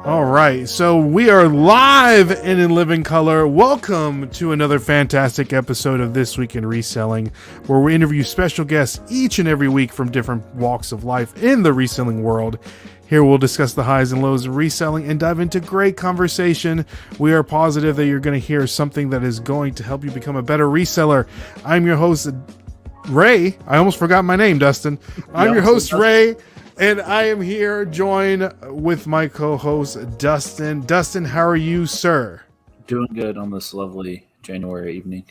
All right, so we are live and in living color. Welcome to another fantastic episode of This Week in Reselling, where we interview special guests each and every week from different walks of life in the reselling world. Here we'll discuss the highs and lows of reselling and dive into great conversation. We are positive that you're going to hear something that is going to help you become a better reseller. I'm your host, Ray. I almost forgot my name, Dustin. I'm your host, Ray. And I am here joined with my co-host, Dustin. Dustin, how are you, sir? Doing good on this lovely January evening.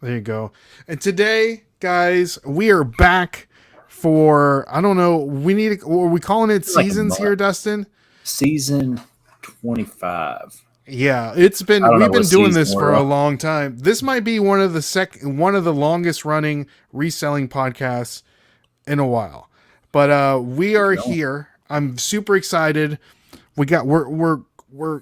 There you go. And today, guys, we are back for, I don't know, are we calling it seasons here, Dustin? Season 25. Yeah, we've been doing this for a long time. This might be one of the longest running reselling podcasts in a while. But we are here. I'm super excited. We're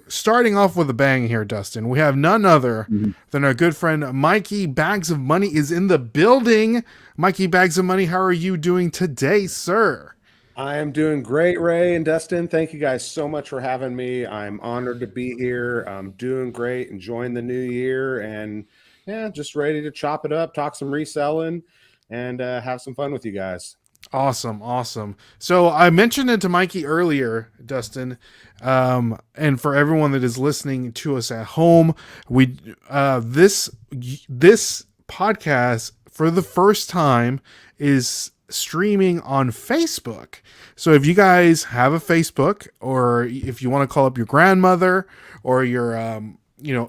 starting off with a bang here, Dustin. We have none other than our good friend Mikey Bags of Money is in the building. Mikey Bags of Money, how are you doing today, sir? I am doing great, Ray and Dustin. Thank you guys so much for having me. I'm honored to be here. I'm doing great, enjoying the new year, and yeah, just ready to chop it up, talk some reselling, and have some fun with you guys. Awesome. So I mentioned it to Mikey earlier, Dustin, and for everyone that is listening to us at home, this podcast for the first time is streaming on Facebook. So if you guys have a Facebook, or if you want to call up your grandmother or your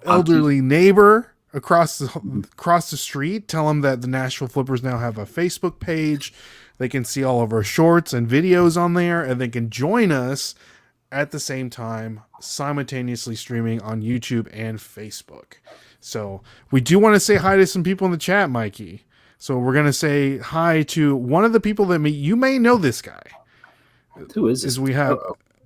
elderly neighbor across the street, tell them that the Nashville Flippers now have a Facebook page. They can see all of our shorts and videos on there, and they can join us at the same time, simultaneously streaming on YouTube and Facebook. So we do want to say hi to some people in the chat, Mikey. So we're going to say hi to one of the people that you may know this guy. Who is this? We have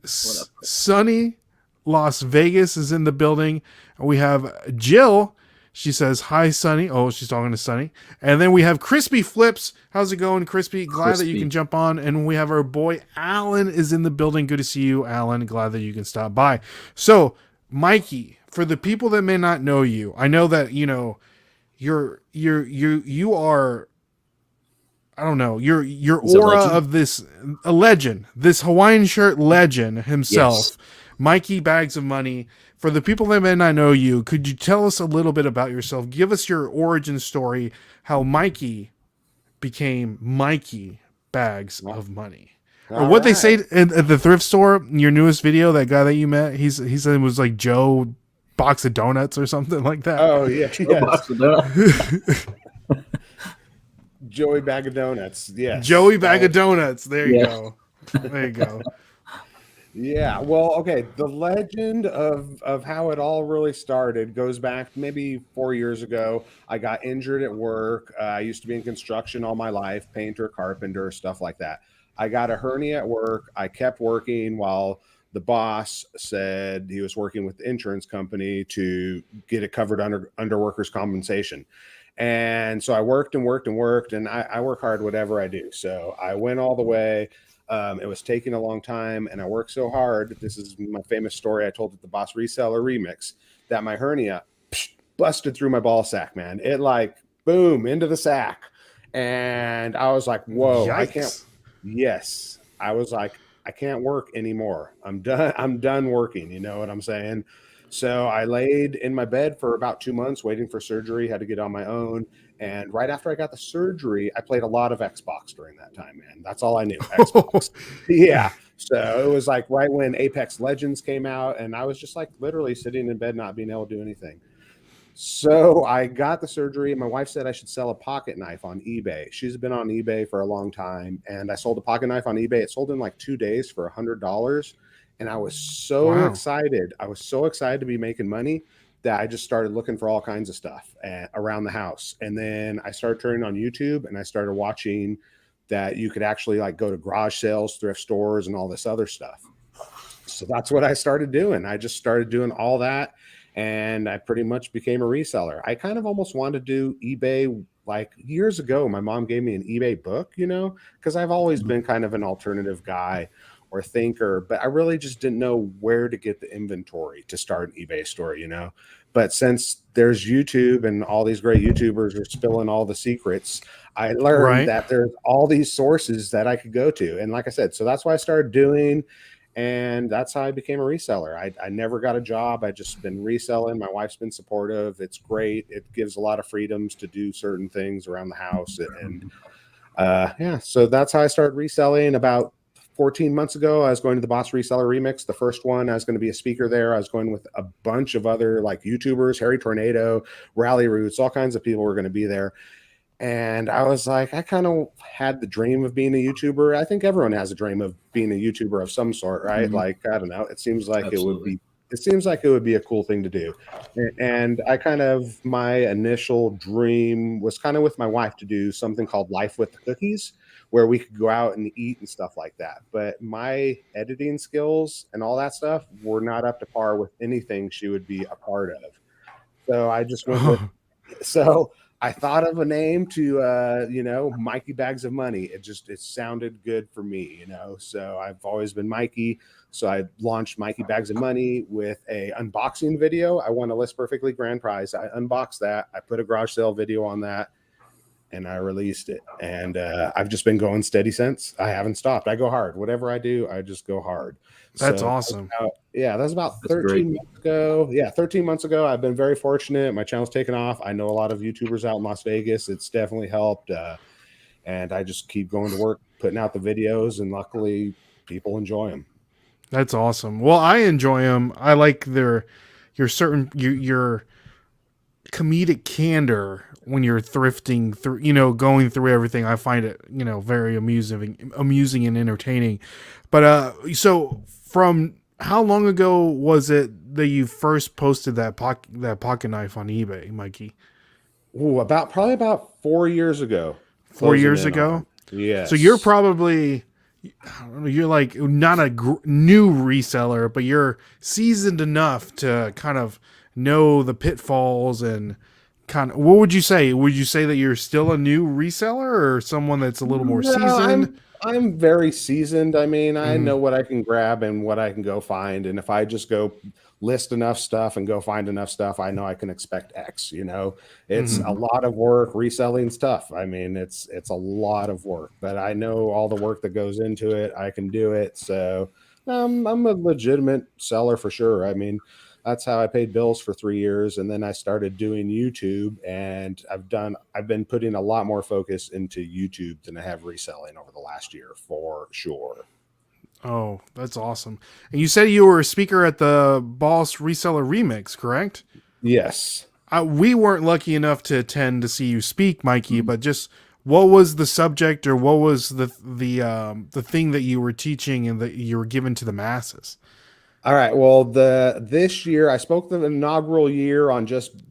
Sunny Las Vegas is in the building. We have Jill. She says, hi, Sunny. Oh, she's talking to Sunny. And then we have Crispy Flips. How's it going, Crispy? Glad that you can jump on. And we have our boy, Alan, is in the building. Good to see you, Alan. Glad that you can stop by. So, Mikey, for the people that may not know you, I know that, you are, I don't know, your aura of a legend, this Hawaiian shirt legend himself, yes. Mikey Bags of Money. For the people that may not know you, could you tell us a little bit about yourself? Give us your origin story, how Mikey became Mikey Bags of Money. Or what they say at the thrift store, in your newest video, that guy that you met, he said it was like Joe Box of Donuts or something like that. Oh, yeah. Box of Donuts. Joey Bag of Donuts, yes. Joey Bag of Donuts. There you go. There you go. Yeah, well, okay. The legend of how it all really started goes back maybe 4 years ago. I got injured at work. I used to be in construction all my life, painter, carpenter, stuff like that. I got a hernia at work. I kept working while the boss said he was working with the insurance company to get it covered under workers' compensation. And so I worked, and I work hard whatever I do. So I went all the way. It was taking a long time, and I worked so hard. This is my famous story I told at the Boss Reseller Remix, that my hernia busted through my ball sack, man. It like, boom, into the sack. And I was like, whoa, Yikes. I can't. Yes. I was like, I can't work anymore. I'm done working. You know what I'm saying? So I laid in my bed for about 2 months waiting for surgery, had to get on my own. And right after I got the surgery, I played a lot of Xbox during that time, man. That's all I knew, Xbox. Yeah. So it was like right when Apex Legends came out, and I was just like literally sitting in bed not being able to do anything. So I got the surgery, and my wife said I should sell a pocket knife on eBay. She's been on eBay for a long time, and I sold a pocket knife on eBay. It sold in like 2 days for $100, and I was so excited. I was so excited to be making money that I just started looking for all kinds of stuff around the house. And then I started turning on YouTube, and I started watching that you could actually like go to garage sales, thrift stores, and all this other stuff. So that's what I started doing. I just started doing all that, and I pretty much became a reseller. I kind of almost wanted to do eBay like years ago. My mom gave me an eBay book, you know, because I've always been kind of an alternative guy or thinker, but I really just didn't know where to get the inventory to start an eBay store, But since there's YouTube and all these great YouTubers are spilling all the secrets, I learned that there's all these sources that I could go to. And like I said, so that's what I started doing. And that's how I became a reseller. I never got a job. I just been reselling. My wife's been supportive. It's great. It gives a lot of freedoms to do certain things around the house. And yeah, so that's how I started reselling. About 14 months ago, I was going to the Boss Reseller Remix, the first one. I was going to be a speaker there. I was going with a bunch of other like YouTubers, Harry Tornado, Rally Roots, all kinds of people were going to be there. And I was like, I kind of had the dream of being a YouTuber. I think everyone has a dream of being a YouTuber of some sort, right? Mm-hmm. Like, I don't know. It seems like Absolutely. it seems like it would be a cool thing to do. And I my initial dream was kind of with my wife to do something called Life with the Cookies, where we could go out and eat and stuff like that. But my editing skills and all that stuff were not up to par with anything she would be a part of. So I just went with, so I thought of a name to, Mikey Bags of Money. It sounded good for me, so I've always been Mikey. So I launched Mikey Bags of Money with a unboxing video. I won a List Perfectly grand prize. I unboxed that. I put a garage sale video on that and I released it. And I've just been going steady since. I haven't stopped. I go hard. Whatever I do, I just go hard. That's awesome. That's about 13 months ago. Yeah, 13 months ago. I've been very fortunate. My channel's taken off. I know a lot of YouTubers out in Las Vegas. It's definitely helped. And I just keep going to work, putting out the videos, and luckily people enjoy them. That's awesome. Well, I enjoy them. I like your comedic candor when you're thrifting through, going through everything. I find it, very amusing and entertaining. But so from how long ago was it that you first posted that pocket knife on eBay, Mikey? Ooh, probably about 4 years ago. 4 years ago? Yeah. So you're probably, I don't know, you're like not a new reseller, but you're seasoned enough to kind of know the pitfalls and what would you say? Would you say that you're still a new reseller or someone that's a little more seasoned? I'm very seasoned. I mean, I know what I can grab and what I can go find. And if I just go list enough stuff and go find enough stuff, I know I can expect X, it's a lot of work. Reselling stuff. I mean, it's a lot of work, but I know all the work that goes into it. I can do it. So I'm a legitimate seller for sure. I mean, that's how I paid bills for 3 years. And then I started doing YouTube, and I've been putting a lot more focus into YouTube than I have reselling over the last year for sure. Oh, that's awesome. And you said you were a speaker at the Boss Reseller Remix, correct? Yes. We weren't lucky enough to attend to see you speak, Mikey, but just what was the subject, or what was the thing that you were teaching and that you were given to the masses? All right. Well, this year I spoke the inaugural year on just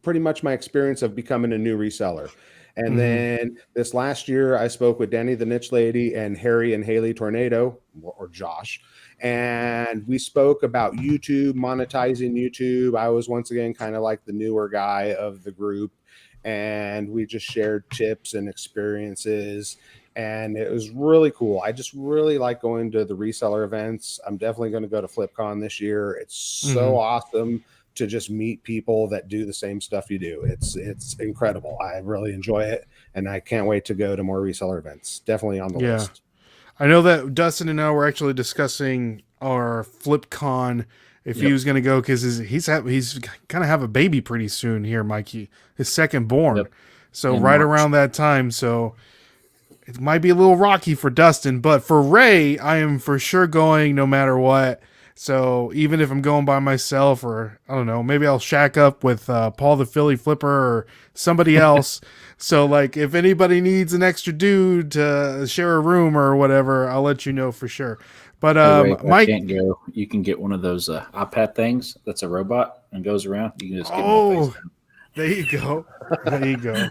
pretty much my experience of becoming a new reseller. And then this last year I spoke with Danny the Niche Lady and Harry and Haley Tornado, or Josh. And we spoke about YouTube, monetizing YouTube. I was once again kind of like the newer guy of the group. And we just shared tips and experiences. And it was really cool. I just really like going to the reseller events. I'm definitely going to go to FlipCon this year. It's so awesome to just meet people that do the same stuff you do. It's incredible. I really enjoy it, and I can't wait to go to more reseller events. Definitely on the list. I know that Dustin and I were actually discussing our FlipCon if he was going to go, because he's going to have a baby pretty soon here, Mikey, his second born. So in right March. Around that time. So it might be a little rocky for Dustin, but for Ray, I am for sure going no matter what. So even if I'm going by myself, or I don't know, maybe I'll shack up with Paul the Philly Flipper or somebody else. So like if anybody needs an extra dude to share a room or whatever, I'll let you know for sure. But Ray, Mike, can't go. You can get one of those iPad things that's a robot and goes around. You can just get there you go. There you go.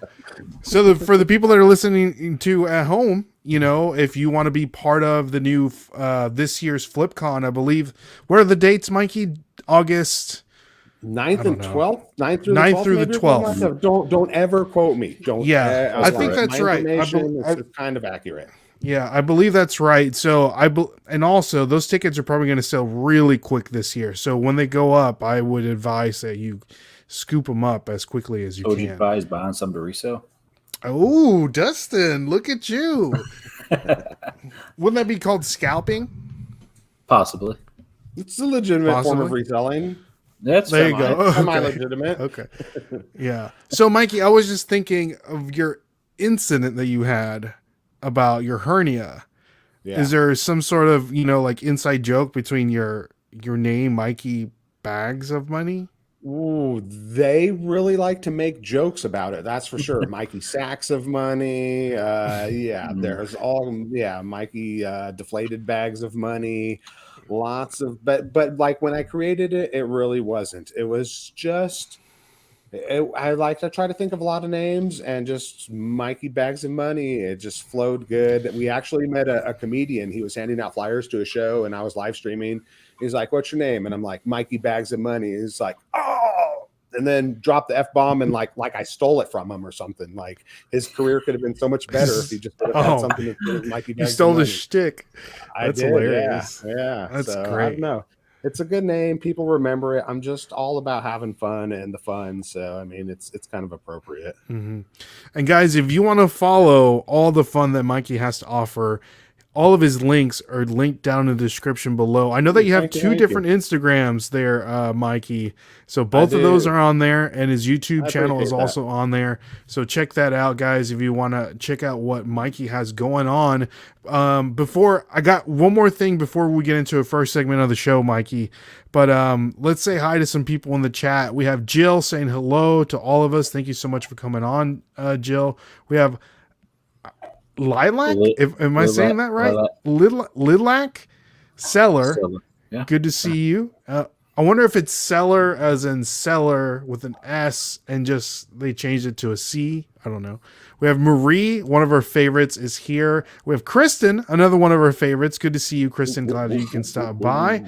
So for the people that are listening to at home, if you want to be part of the new this year's FlipCon, I believe. What are the dates, Mikey? August 9th and 12th? 9th through the 12th. Don't ever quote me. Don't. Yeah, I think that's right. It's kind of accurate. Yeah, I believe that's right. So and also those tickets are probably going to sell really quick this year. So when they go up, I would advise that you scoop them up as quickly as you So would you can. advise buying some to resell? Oh, Dustin, look at you. Wouldn't that be called scalping? Possibly. It's a legitimate form of Possibly. reselling. That's There you go. Okay. Semi-legitimate. Okay. Yeah. So, Mikey, I was just thinking of your incident that you had about your hernia. Yeah. Is there some sort of, like inside joke between your name, Mikey Bags of Money? Ooh, they really like to make jokes about it. That's for sure. Mikey Sacks of Money. Yeah, there's Mikey Deflated Bags of Money. Lots of, but like when I created it, it really wasn't. It was just, I like to try to think of a lot of names and just Mikey Bags of Money. It just flowed good. We actually met a comedian. He was handing out flyers to a show and I was live streaming. He's like, "What's your name?" And I'm like, "Mikey Bags of Money." He's like, "Oh," and then dropped the F-bomb and like I stole it from him or something. Like his career could have been so much better if he just would have had something as good as Mikey You Bags stole of the Money. shtick. That's did, hilarious. Yeah. That's So, I great. don't know. It's a good name. People remember it. I'm just all about having fun and the fun. So I mean, it's kind of appropriate. Mm-hmm. And guys, if you want to follow all the fun that Mikey has to offer, all of his links are linked down in the description below. I know that you have two different Instagrams there, Mikey. So both of those are on there, and his YouTube channel is also on there. So check that out, guys, if you want to check out what Mikey has going on. Before I got one more thing before we get into a first segment of the show, Mikey. But let's say hi to some people in the chat. We have Jill saying hello to all of us. Thank you so much for coming on, Jill. We have Lilac? Am I saying that right? Lilac? Seller. Yeah. Good to see you. I wonder if it's seller as in seller with an S and just they changed it to a C. I don't know. We have Marie, one of our favorites, is here. We have Kristen, another one of our favorites. Good to see you, Kristen. Glad you can stop by.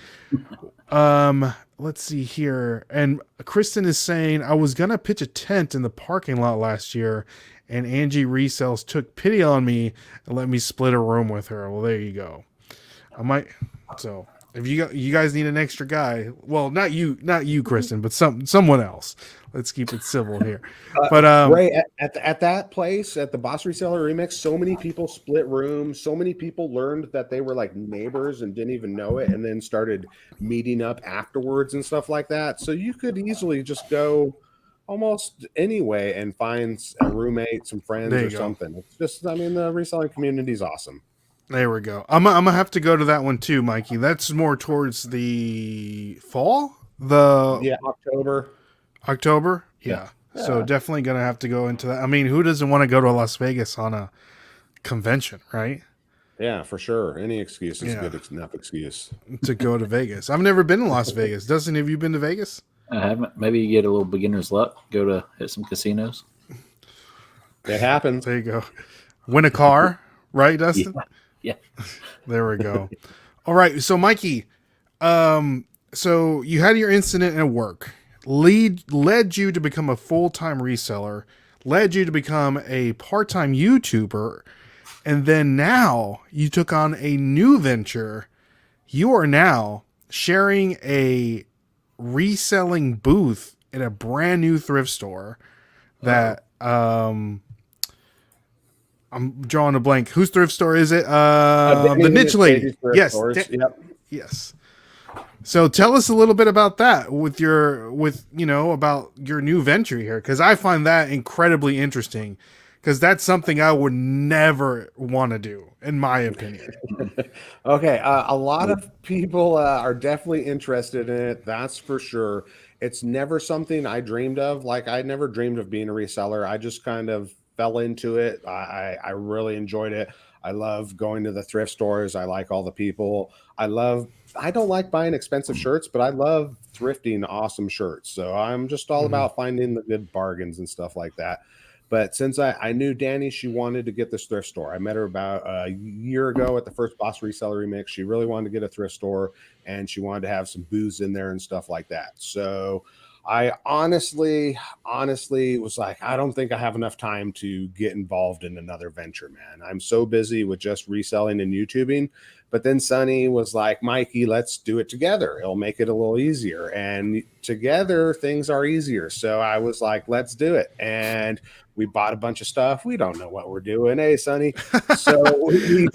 Let's see here. And Kristen is saying, I was going to pitch a tent in the parking lot last year, and Angie Resells took pity on me and let me split a room with her. Well, there you go. So if you guys need an extra guy, well, not you, Kristen, but someone else. Let's keep it civil here. But Ray, at that place, at the Boss Reseller Remix, so many people split rooms. So many people learned that they were like neighbors and didn't even know it, and then started meeting up afterwards and stuff like that. So you could easily just go almost anyway and find a roommate, some friends or something. It's just, I mean, the reselling community is awesome. There we go. I'm gonna have to go to that one too, Mikey. That's more towards the fall. October. Yeah. So definitely gonna have to go into that. I mean, who doesn't want to go to Las Vegas on a convention, right? Yeah, for sure. Any excuse is good enough excuse to go to Vegas. I've never been to Las Vegas. Dustin, have you been to Vegas? I haven't. Maybe you get a little beginner's luck. Go to hit some casinos. It happens. There you go. Win a car, right, Dustin? Yeah. There we go. All right. So, Mikey, so you had your incident at work, led you to become a full-time reseller, led you to become a part-time YouTuber, and then now you took on a new venture. You are now sharing a reselling booth in a brand new thrift store that I'm drawing a blank. Whose thrift store is it? The Niche Lady. Yes. Yes. So tell us a little bit about that about your new venture here, because I find that incredibly interesting, because that's something I would never want to do, in my opinion. Okay, a lot of people are definitely interested in it. That's for sure. It's never something I dreamed of. Like, I never dreamed of being a reseller. I just kind of fell into it. I really enjoyed it. I love going to the thrift stores. I like all the people. I don't like buying expensive shirts, but I love thrifting awesome shirts. So I'm just all about finding the good bargains and stuff like that. But since I knew Danny, she wanted to get this thrift store. I met her about a year ago at the first Boss Reseller Remix. She really wanted to get a thrift store, and she wanted to have some booze in there and stuff like that. So I honestly was like, I don't think I have enough time to get involved in another venture, man. I'm so busy with just reselling and YouTubing. But then Sonny was like, Mikey, let's do it together. It'll make it a little easier. And together things are easier. So I was like, let's do it. And we bought a bunch of stuff. We don't know what we're doing. Hey, Sonny. So we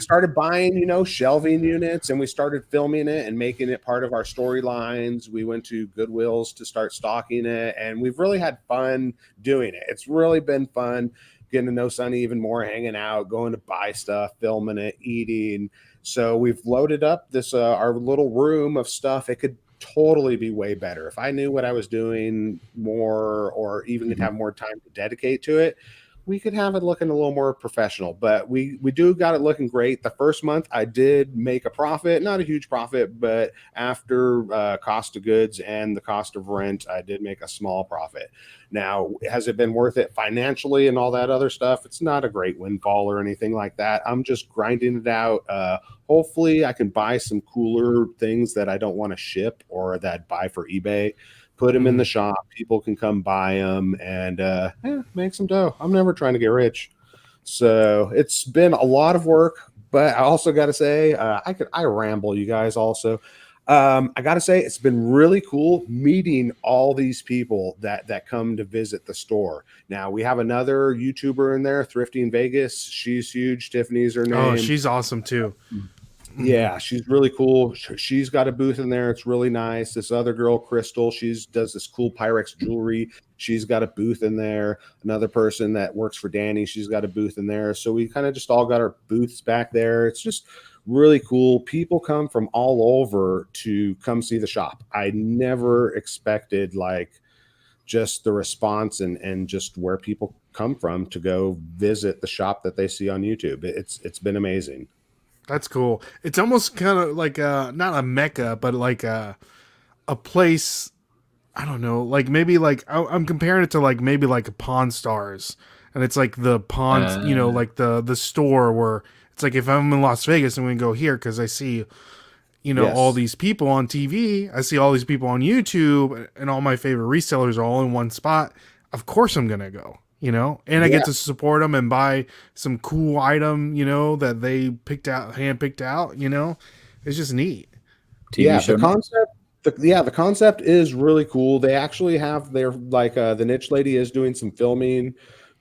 started buying, shelving units, and we started filming it and making it part of our storylines. We went to Goodwill's to start stocking it, and we've really had fun doing it. It's really been fun getting to know Sonny even more, hanging out, going to buy stuff, filming it, eating. So we've loaded up this our little room of stuff. It could totally be way better if I knew what I was doing more, or even could have more time to dedicate to it. We could have it looking a little more professional, but we do got it looking great. The first month I did make a profit, not a huge profit, but after cost of goods and the cost of rent, I did make a small profit. Now, has it been worth it financially and all that other stuff? It's not a great windfall or anything like that. I'm just grinding it out. Hopefully I can buy some cooler things that I don't want to ship or that I'd buy for eBay. Put them in the shop. People can come buy them and make some dough. I'm never trying to get rich. So it's been a lot of work, but I also got to say, I ramble, you guys also. I got to say, it's been really cool meeting all these people that come to visit the store. Now, we have another YouTuber in there, Thrifty in Vegas. She's huge. Tiffany's her name. Oh, she's awesome too. Yeah, she's really cool. She's got a booth in there. It's really nice. This other girl, Crystal, does this cool Pyrex jewelry. She's got a booth in there. Another person that works for Danny, she's got a booth in there. So we kind of just all got our booths back there. It's just really cool. People come from all over to come see the shop. I never expected just the response and just where people come from to go visit the shop that they see on YouTube. It's been amazing. That's cool. It's almost kind of like not a mecca, but like a place. I don't know, like maybe like I'm comparing it to like maybe like a Pawn Stars, and it's like the pawn, like the store where it's like if I'm in Las Vegas, I'm gonna go here because I see, all these people on TV. I see all these people on YouTube, and all my favorite resellers are all in one spot. Of course, I'm gonna go. And I get to support them and buy some cool item, that they handpicked out, it's just neat. The concept is really cool. They actually have the niche lady is doing some filming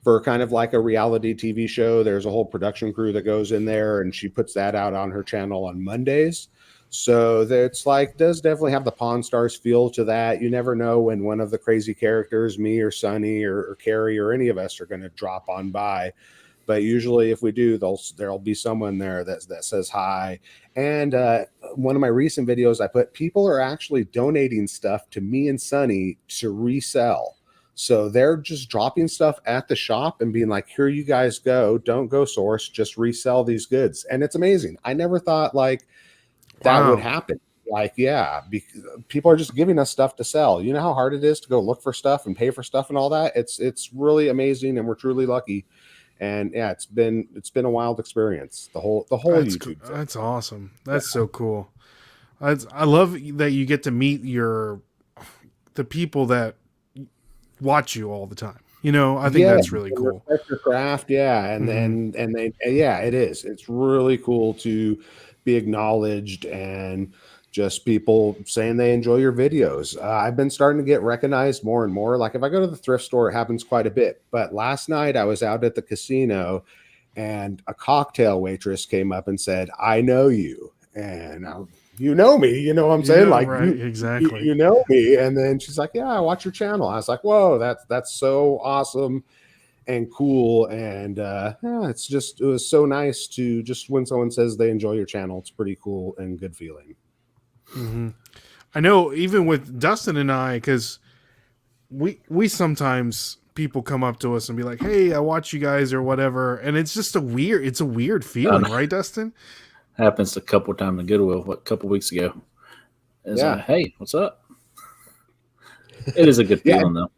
for kind of like a reality TV show. There's a whole production crew that goes in there, and she puts that out on her channel on Mondays. So it's does definitely have the Pawn Stars feel to that. You never know when one of the crazy characters, me or Sonny or Carrie or any of us, are going to drop on by. But usually if we do, there'll be someone there that says hi. And one of my recent videos, I put people are actually donating stuff to me and Sonny to resell. So they're just dropping stuff at the shop and being like, here you guys go. Don't go source, just resell these goods. And it's amazing. I never thought that would happen. People are just giving us stuff to sell. You know how hard it is to go look for stuff and pay for stuff and all that. It's really amazing, and we're truly lucky. And yeah, it's been a wild experience. The whole YouTube thing. That's awesome. That's so cool. I love that you get to meet the people that watch you all the time. I think that's really cool. Respect your craft, and it is. It's really cool to be acknowledged and just people saying they enjoy your videos. I've been starting to get recognized more and more. Like if I go to the thrift store, it happens quite a bit. But last night I was out at the casino, and a cocktail waitress came up and said, "I know you," and you know me, you know what I'm saying? Exactly. You know me. And then she's like, "Yeah, I watch your channel." I was like, "Whoa, that's so awesome and cool." And it was so nice to just when someone says they enjoy your channel, it's pretty cool and good feeling. Mm-hmm. I know even with Dustin and I, because we sometimes people come up to us and be like, "Hey, I watch you guys," or whatever, and it's just a weird feeling, right, Dustin? Happens a couple of times in Goodwill. A couple weeks ago, hey, what's up? It is a good feeling though.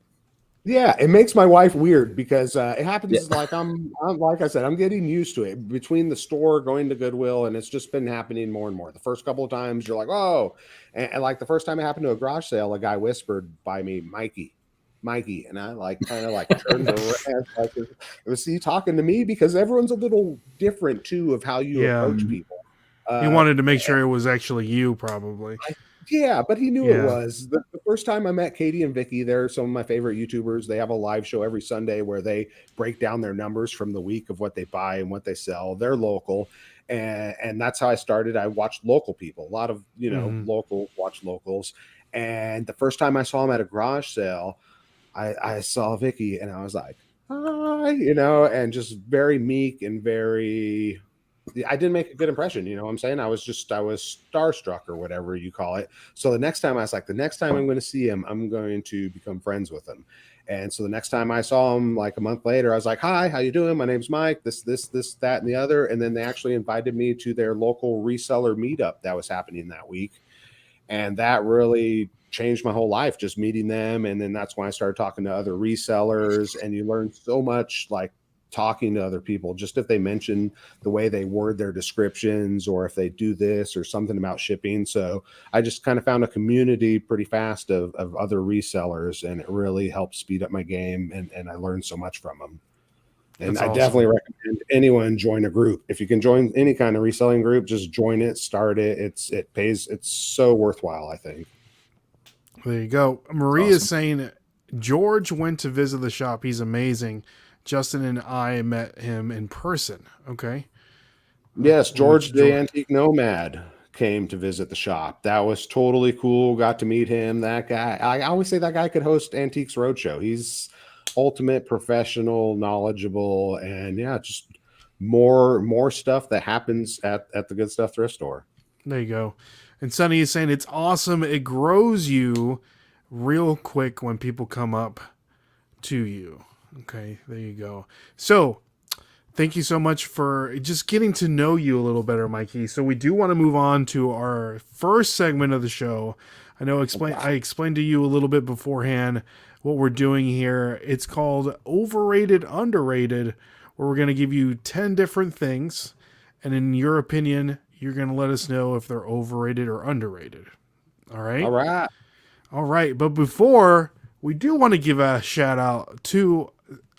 Yeah, it makes my wife weird because it happens like I'm like I said, I'm getting used to it between the store going to Goodwill, and it's just been happening more and more. The first couple of times you're like, oh, and like the first time it happened to a garage sale, a guy whispered by me, Mikey, Mikey, and I like kind of like turned around, like was he talking to me? Because everyone's a little different too of how you Yeah. approach people. He wanted to make sure it was actually you, probably. Yeah, but he knew it Yeah. was. The first time I met Katie and Vicky, they're some of my favorite YouTubers. They have a live show every Sunday where they break down their numbers from the week of what they buy and what they sell. They're local. And that's how I started. I watched local people, a lot of, locals, watch locals. And the first time I saw him at a garage sale, I saw Vicky and I was like, hi, and just very meek and very I didn't make a good impression, you know what I'm saying? I was starstruck or whatever you call it. So the next time I was like, the next time I'm going to see him, I'm going to become friends with him. And so the next time I saw him like a month later, I was like, hi, how you doing? My name's Mike, this, that, and the other. And then they actually invited me to their local reseller meetup that was happening that week. And that really changed my whole life, just meeting them. And then that's when I started talking to other resellers, and you learn so much, like talking to other people, just if they mention the way they word their descriptions, or if they do this or something about shipping. So I just kind of found a community pretty fast of other resellers, and it really helped speed up my game. And I learned so much from them. And That's I awesome. definitely recommend anyone join a group. If you can join any kind of reselling group, just join it, start it. It pays. It's so worthwhile, I think. There you go. Maria's awesome. saying George went to visit the shop. He's amazing. Justin and I met him in person. Okay. Yes, George the George. Antique Nomad came to visit the shop. That was totally cool. Got to meet him. That guy, I always say that guy could host Antiques Roadshow. He's ultimate professional, knowledgeable, and yeah, just more stuff that happens at the Good Stuff thrift store. There you go. And Sonny is saying it's awesome. It grows you real quick when people come up to you. Okay, there you go. So, thank you so much for just getting to know you a little better, Mikey. So we do want to move on to our first segment of the show. I know I explained to you a little bit beforehand what we're doing here. It's called Overrated, Underrated, where we're going to give you 10 different things, and in your opinion, you're going to let us know if they're overrated or underrated. All right? All right. All right. But before, we do want to give a shout out to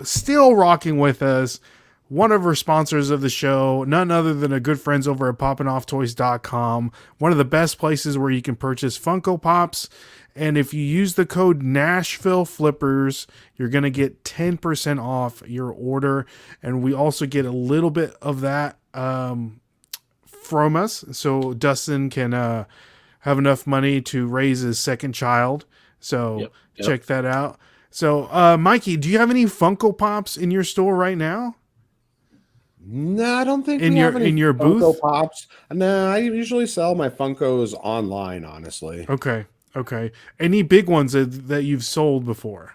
still rocking with us, one of our sponsors of the show, none other than our good friends over at poppinofftoys.com, one of the best places where you can purchase Funko Pops. And if you use the code Nashville Flippers, you're going to get 10% off your order. And we also get a little bit of that from us. So Dustin can have enough money to raise his second child. So Yep. check that out. So, Mikey, do you have any Funko Pops in your store right now? No, I don't think In we your have any in your Funko booth? Pops. No, I usually sell my Funkos online, honestly. Okay. Any big ones that you've sold before?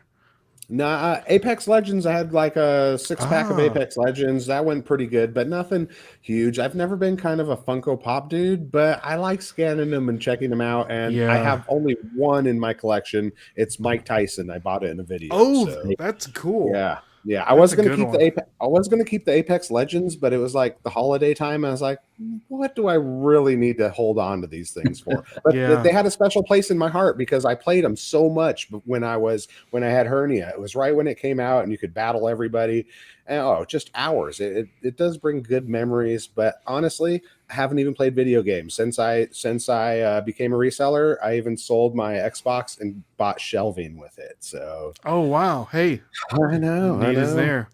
Nah, Apex Legends, I had like a 6-pack of Ah, Apex Legends. That went pretty good, but nothing huge. I've never been kind of a Funko Pop dude, but I like scanning them and checking them out. And I yeah. have only one in my collection. It's Mike Tyson. I bought it in a video. Oh, So that's cool. yeah. I That's was a gonna good keep one. the Apex. I was gonna keep the Apex Legends, but it was like the holiday time. I was like, what do I really need to hold on to these things for? But Yeah. they had a special place in my heart because I played them so much when I had hernia. It was right when it came out, and you could battle everybody. And just hours. It does bring good memories. But honestly, I haven't even played video games since I became a reseller. I even sold my Xbox and bought shelving with it. So Oh, wow. Hey, I know. need is there.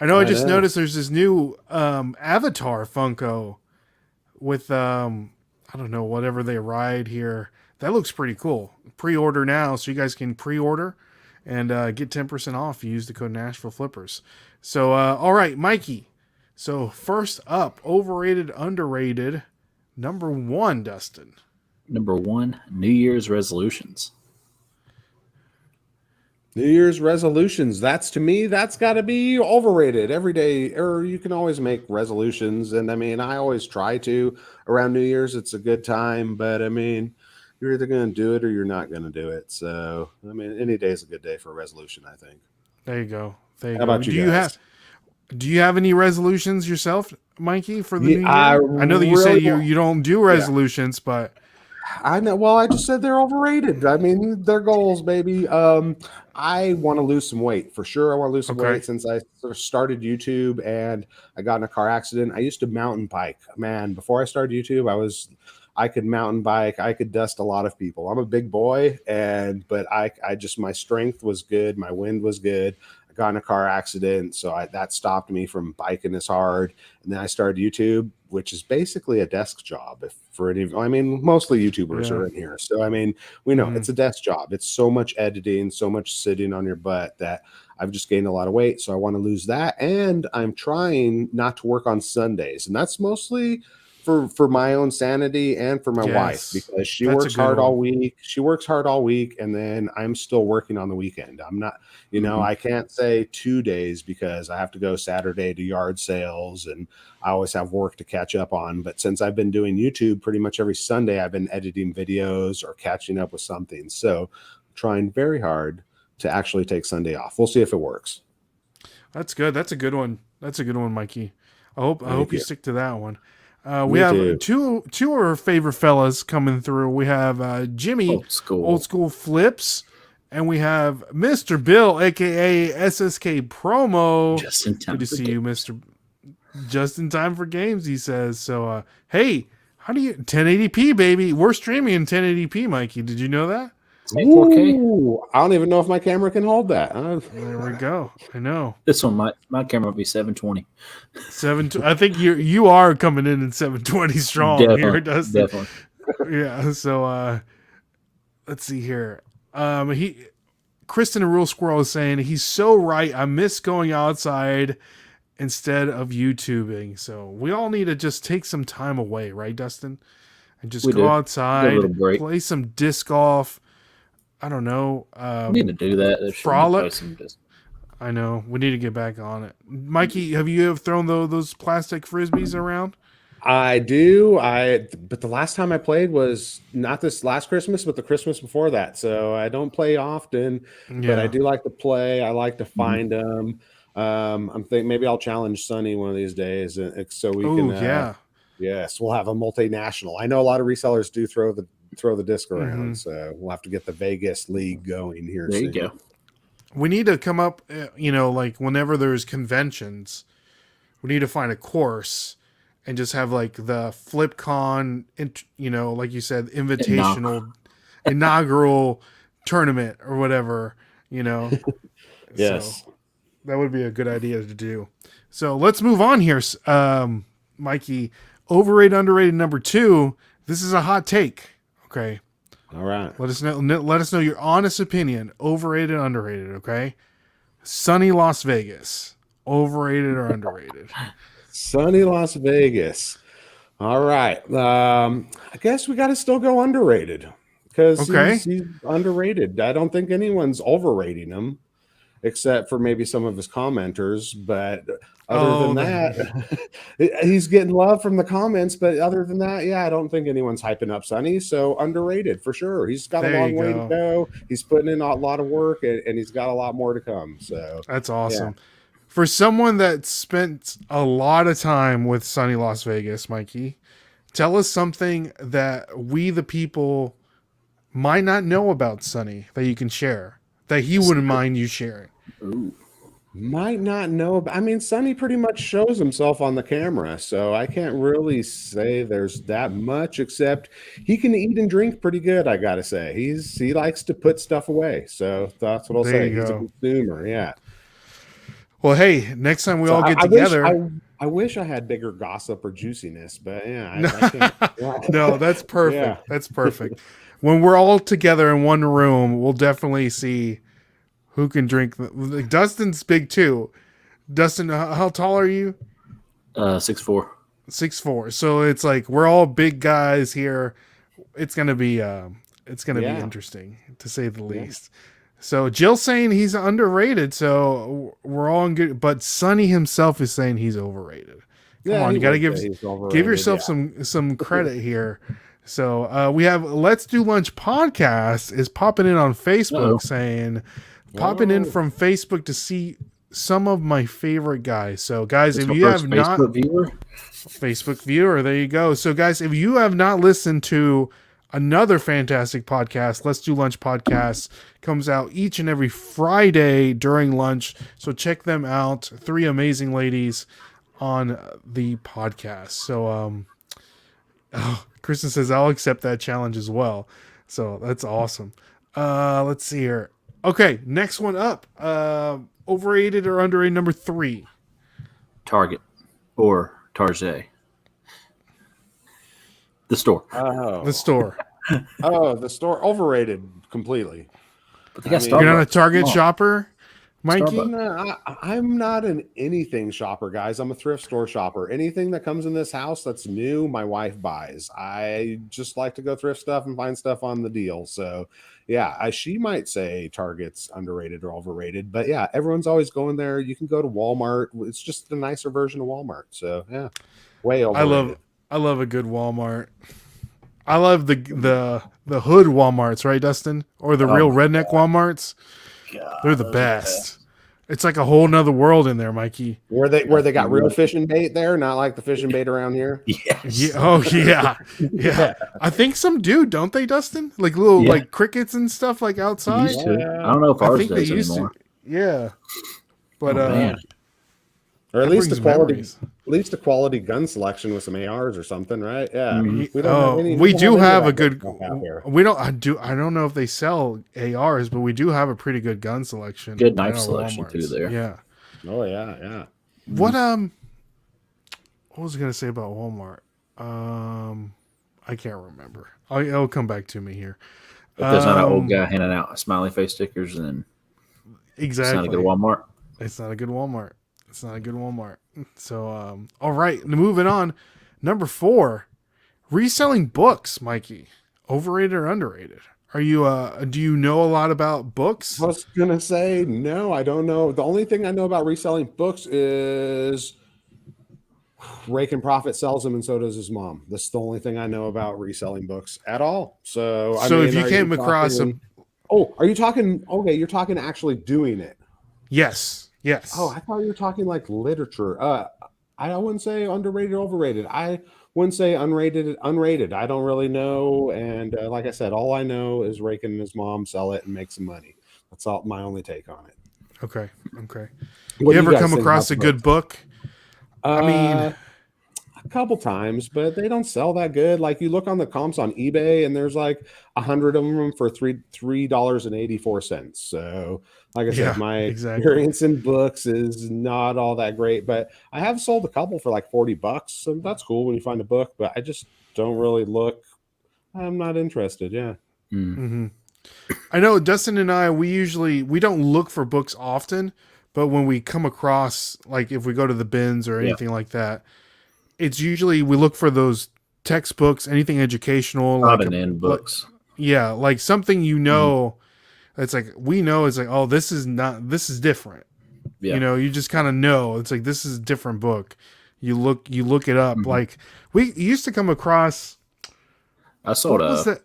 I just know. noticed there's this new Avatar Funko with I don't know, whatever they ride here. That looks pretty cool. Pre-order now, so you guys can pre-order and get 10% off. You use the code Nashville Flippers. So all right, Mikey. So first up, overrated, underrated, number 1, Dustin. Number 1, New Year's resolutions. New Year's resolutions. To me, that's got to be overrated every day. Or you can always make resolutions. And I mean, I always try to around New Year's. It's a good time. But I mean, you're either going to do it or you're not going to do it. So, I mean, any day is a good day for a resolution, I think. There you go. There you How go. about you guys? Do you have any resolutions yourself, Mikey, for the Yeah, new year? I know that you said really you don't do resolutions, but I know. Well, I just said they're overrated. I mean, they're goals, baby. I want to lose some weight for sure. I want to lose some Okay. weight since I sort of started YouTube and I got in a car accident. I used to mountain bike. Man, before I started YouTube, I could mountain bike. I could dust a lot of people. I'm a big boy, but I just my strength was good. My wind was good. I got in a car accident, so that stopped me from biking as hard. And then I started YouTube, which is basically a desk job. I mean, mostly YouTubers are in here, so I mean, we know it's a desk job. It's so much editing, so much sitting on your butt that I've just gained a lot of weight. So I want to lose that, and I'm trying not to work on Sundays, and that's mostly for my own sanity and for my wife, because she works hard all week. She works hard all week, and then I'm still working on the weekend. I'm not, I can't say 2 days because I have to go Saturday to yard sales, and I always have work to catch up on. But since I've been doing YouTube pretty much every Sunday, I've been editing videos or catching up with something. So I'm trying very hard to actually take Sunday off. We'll see if it works. That's good. That's a good one. That's a good one, Mikey. I hope you stick to that one. We Me have too. two of our favorite fellas coming through. We have Jimmy, old school flips, and we have Mr. Bill, aka SSK Promo. Just in time. Good to see you, Mr. Just in time for games, he says. So, hey, how do you 1080p, baby? We're streaming in 1080p, Mikey. Did you know that? 4K. Ooh, I don't even know if my camera can hold that. There we go. I know. This one, my camera will be 720. I think you are coming in 720 strong here, Dustin. Definitely. Yeah. So let's see here. Kristen the Real Squirrel is saying he's so right. I miss going outside instead of YouTubing. So we all need to just take some time away, right, Dustin? And just go outside, play some disc golf. I don't know. We need to do that. Frolic. I know. We need to get back on it. Mikey, have you ever thrown those plastic frisbees around? I do. But the last time I played was not this last Christmas, but the Christmas before that. So I don't play often, but I do like to play. I like to find them. I'm thinking maybe I'll challenge Sonny one of these days, so we can. Yes, we'll have a multinational. I know a lot of resellers do throw the disc around, so we'll have to get the Vegas League going here. There you go. We need to come up, like whenever there's conventions, we need to find a course and just have like the FlipCon, like you said, invitational, inaugural tournament or whatever, Yes. So that would be a good idea to do. So let's move on here, Mikey. Overrated, underrated number 2. This is a hot take. Okay. All right. Let us know your honest opinion. Overrated, underrated. Okay. Sunny Las Vegas. Overrated or underrated? Sunny Las Vegas. All right. I guess we got to still go underrated because he's underrated. I don't think anyone's overrating him except for maybe some of his commenters. But other than that, he's getting love from the comments. But other than that, I don't think anyone's hyping up Sunny. So underrated for sure. He's got a long way to go. He's putting in a lot of work, and he's got a lot more to come. So that's awesome. Yeah. For someone that spent a lot of time with Sunny Las Vegas, Mikey, tell us something that we, the people, might not know about Sunny that you can share, that he wouldn't mind you sharing. Ooh. Might not know. I mean, Sunny pretty much shows himself on the camera, so I can't really say there's that much, except he can eat and drink pretty good, I gotta say. He likes to put stuff away, so that's what I'll say. He's a consumer, yeah. Well, hey, next time we all get together. I wish I had bigger gossip or juiciness, but I can't. No, that's perfect. Yeah. That's perfect. When we're all together in one room, we'll definitely see who can drink. Dustin's big too. Dustin, how tall are you? 6'4". 6'4". So it's like we're all big guys here. It's gonna be be interesting to say the least. So Jill's saying he's underrated, so we're all in good. But Sunny himself is saying he's overrated. Come on, you got to give yourself some credit here. So we have Let's Do Lunch podcast is popping in on Facebook Uh-oh. saying, popping in from Facebook to see some of my favorite guys. So guys, It's if my you first have not Facebook viewer. Facebook viewer, there you go. So guys, if you have not listened to another fantastic podcast, Let's Do Lunch podcast comes out each and every Friday during lunch. So check them out. 3 amazing ladies on the podcast. So Kristen says I'll accept that challenge as well. So that's awesome. Let's see here. Okay, next one up. Overrated or underrated number 3. Target or Target. The store. The store. The store overrated completely. But they got mean, You're not a Starbucks. Target Come on. shopper, Mikey? Starbucks. No, I'm not an anything shopper, guys. I'm a thrift store shopper. Anything that comes in this house that's new, my wife buys. I just like to go thrift stuff and find stuff on the deal. So, yeah, she might say Target's underrated or overrated, but yeah, everyone's always going there. You can go to Walmart. It's just a nicer version of Walmart. So, yeah, way overrated. I love a good Walmart. I love the hood Walmarts, right, Dustin? Or the real redneck Walmarts. God, They're the best. It's like a whole nother world in there, Mikey. Where they got real fishing bait there, not like the fishing bait around here. Yes. Yeah. Oh yeah. Yeah. I think some do, don't they, Dustin? Like little Yeah. like crickets and stuff like outside. Used to. I don't know if I ours think they does used anymore. to. Yeah. But Oh, man. Or at that least the brings quality, memories. at least a quality gun selection with some ARs or something, right? Yeah, Mhm. we don't have any. we don't do any of have that a good. stuff out here. We don't. I don't know if they sell ARs, but we do have a pretty good gun selection. Good in knife our selection, too, Walmarts. there. Yeah. Oh yeah. What was I gonna say about Walmart? I can't remember. It'll come back to me here. If there's not an old guy handing out smiley face stickers, then Exactly. it's not a good Walmart. It's not a good Walmart. It's not a good Walmart. So, all right, moving on. Number 4, reselling books, Mikey. Overrated or underrated? Are you do you know a lot about books? I was gonna say no, I don't know. The only thing I know about reselling books is Rake and Profit sells them, and so does his mom. That's the only thing I know about reselling books at all. So, So if you are came across talking- are you talking? Okay, you're talking actually doing it. Yes. Oh, I thought you were talking like literature. I wouldn't say underrated, overrated. I wouldn't say unrated. I don't really know. And like I said, all I know is Rake and his mom sell it and make some money. That's all my only take on it. Okay. What You do ever guys come think across a about good book? I mean, a couple times, but they don't sell that good. Like you look on the comps on eBay, and there's like 100 of them for $3.84. So, like I Yeah, said, my exactly. experience in books is not all that great. But I have sold a couple for like $40, so that's cool when you find a book. But I just don't really look. I'm not interested. Yeah. mhm. I know Dustin and I, we don't look for books often, but when we come across, like if we go to the bins or anything like that, it's usually we look for those textbooks, anything educational, Not like an end books. yeah, like something it's like we know it's like, oh, this is different. Yeah. You know, you just kind of know it's like this is a different book. You look it up. Like we used to come across I sold what was a that?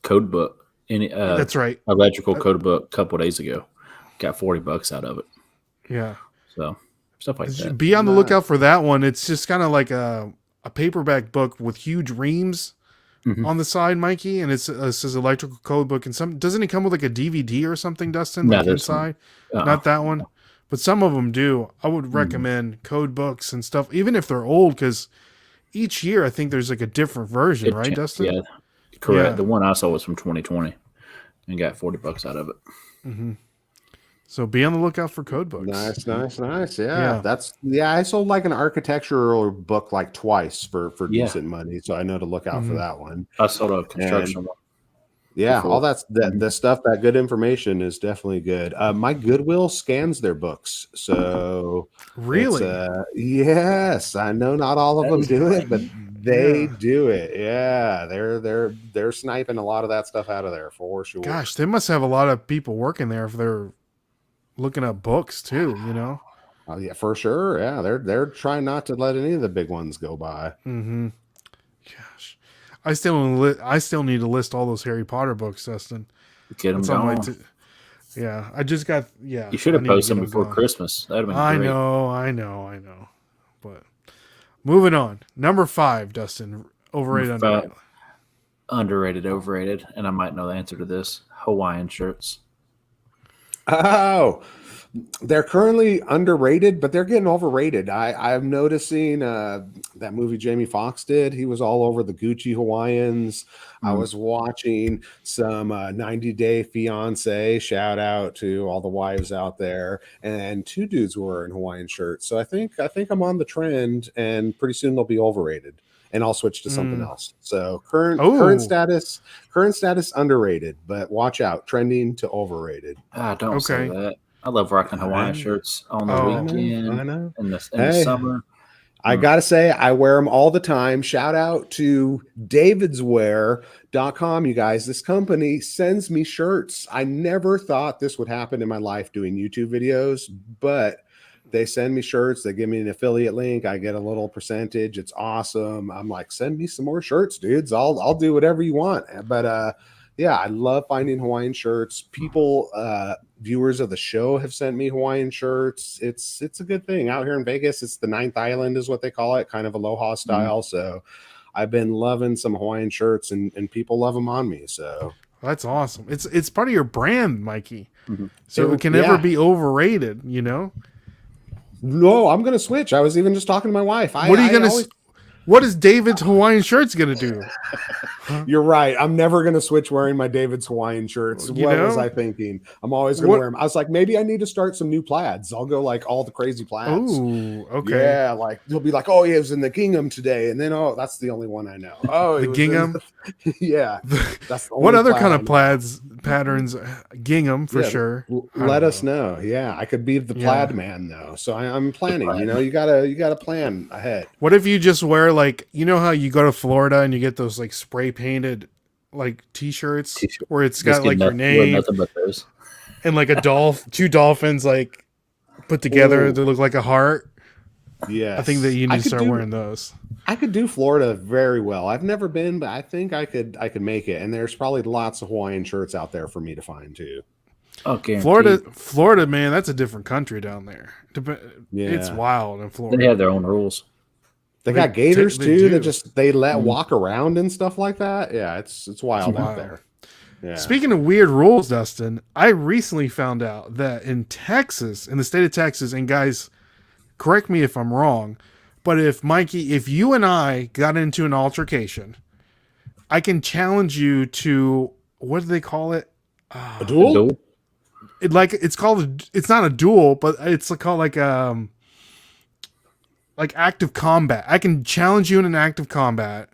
code book. That's right. Electrical code book a couple days ago. Got $40 out of it. Yeah. So stuff like that. Be on the lookout for that one. It's just kind of like a paperback book with huge reams on the side, Mikey, and it says electrical code book. And doesn't it come with like a DVD or something, Dustin? No, Like this inside, one. not that one, but some of them do. I would recommend code books and stuff, even if they're old, because each year I think there's like a different version, right, Dustin? Yeah, correct. Yeah. The one I saw was from 2020 and got $40 out of it. So be on the lookout for code books. Nice. Yeah. I sold like an architectural book like twice for Yeah. decent money. So I know to look out for that one. I sold a construction one. Yeah, Before. all the stuff, that good information is definitely good. My Goodwill scans their books, so Really? yes, I know not all of them do it, but they do it. Yeah, they're sniping a lot of that stuff out of there for sure. Gosh, they must have a lot of people working there if they're looking up books too. You know. Oh, yeah, for sure. Yeah, they're trying not to let any of the big ones go by. Mm-hmm. Gosh, I still need to list all those Harry Potter books, Dustin. Get them That's on my going. yeah. I just got You should have I need to posted get them before going. Christmas. That'd have been I great. know. But moving on, number 5, Dustin. Overrated, underrated. Underrated, overrated, and I might know the answer to this. Hawaiian shirts. Oh, they're currently underrated, but they're getting overrated. I'm noticing that movie Jamie Foxx did. He was all over the Gucci Hawaiians. I was watching some 90 Day Fiance. Shout out to all the wives out there. And 2 dudes were wearing Hawaiian shirts. So I think I'm on the trend, and pretty soon they'll be overrated. And I'll switch to something else. So current status underrated, but watch out, trending to overrated. Don't say that. I love rocking Hawaiian shirts on the weekend. I know. In the summer. I gotta say, I wear them all the time. Shout out to davidswear.com, you guys. This company sends me shirts. I never thought this would happen in my life doing YouTube videos, but they send me shirts. They give me an affiliate link. I get a little percentage. It's awesome. I'm like, send me some more shirts, dudes. I'll do whatever you want. But yeah, I love finding Hawaiian shirts. People, viewers of the show have sent me Hawaiian shirts. It's a good thing out here in Vegas. It's the 9th island is what they call it, kind of aloha style. So I've been loving some Hawaiian shirts, and people love them on me. So that's awesome. It's part of your brand, Mikey. So it can never be overrated, you know? No, I'm going to switch. I was even just talking to my wife. What are you going to What is David's Hawaiian shirts going to do? You're right. I'm never going to switch wearing my David's Hawaiian shirts. What was I thinking? I'm always going to wear them. I was like, maybe I need to start some new plaids. I'll go like all the crazy plaids. Oh, okay. Yeah, like you'll be like, oh, yeah, it was in the gingham today. And then, oh, that's the only one I know. Oh, the gingham? Yeah. That's the what other kind of plaids patterns? Gingham, for sure. Let us know. Yeah, I could be the plaid man, though. So I'm planning. You know, you gotta plan ahead. What if you just wear, like, you know how you go to Florida and you get those like spray painted like t-shirts where it's got like your name and like a two dolphins like put together to look like a heart? Yeah, I think that you need to start wearing those. I could do Florida very well. I've never been, but I think I could make it. And there's probably lots of Hawaiian shirts out there for me to find too. Okay, Florida, man, that's a different country down there. It's wild in Florida. They have their own rules. They got gators too that they let walk around and stuff like that. Yeah, it's wild out there. Yeah. Speaking of weird rules, Dustin, I recently found out that in Texas, in the state of Texas, and guys, correct me if I'm wrong, but if you and I got into an altercation, I can challenge you to, what do they call it? A duel? It's not a duel, but it's called like active combat. I can challenge you in an active combat,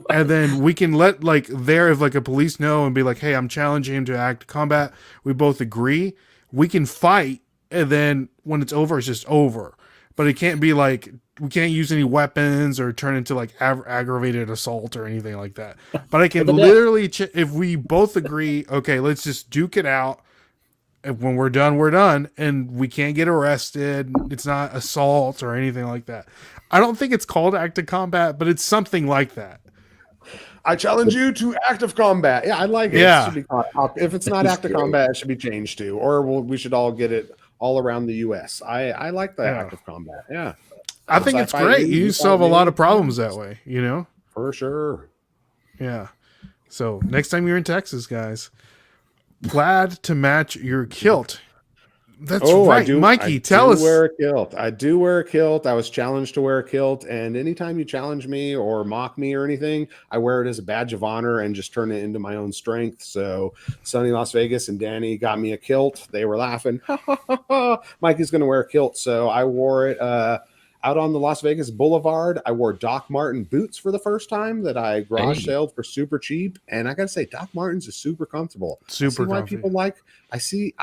and then we can let if a police know and be like, hey, I'm challenging him to active combat. We both agree. We can fight, and then when it's over, it's just over. But it can't be like, we can't use any weapons or turn into like aggravated assault or anything like that. But I can literally, if we both agree, okay, let's just duke it out. And when we're done, and we can't get arrested. It's not assault or anything like that. I don't think it's called active combat, but it's something like that. I challenge you to active combat. Yeah, I like it. Yeah. It should be, if it's not active combat, it should be changed to, or we should all get it all around the U.S. I like the active combat. Yeah. I think it's great. You solve a lot of problems that way, you know? For sure. Yeah. So next time you're in Texas, guys, plaid to match your kilt. That's right. Mikey, tell us. I do wear a kilt. I was challenged to wear a kilt. And anytime you challenge me or mock me or anything, I wear it as a badge of honor and just turn it into my own strength. So Sunny Las Vegas and Danny got me a kilt. They were laughing. Mikey's going to wear a kilt. So I wore it out on the Las Vegas Boulevard. I wore Doc Marten boots for the first time that I garage saled for super cheap. And I got to say, Doc Martens are super comfortable. I see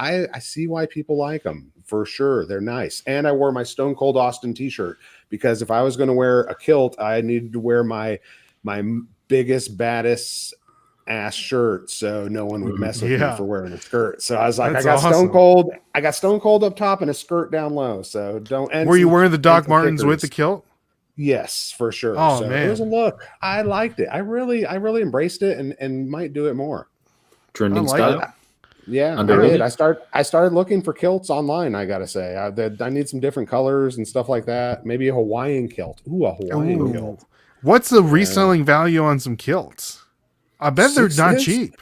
why people like them for sure. They're nice. And I wore my Stone Cold Austin t-shirt because if I was going to wear a kilt, I needed to wear my biggest, baddest ass shirt so no one would mess with me for wearing a skirt. So I was like, I got Stone Cold up top and a skirt down low. So don't. Were you wearing the Doc Martens with the kilt? Yes, for sure. Oh So it was a man, look. I liked it. I really embraced it and might do it more. I Trending like it. style. Yeah, I did. Underrated. I started looking for kilts online. I gotta say, I need some different colors and stuff like that. Maybe a Hawaiian kilt. Ooh, a Hawaiian Ooh, kilt. what's the Yeah. reselling value on some kilts? I bet they're Six. not cheap.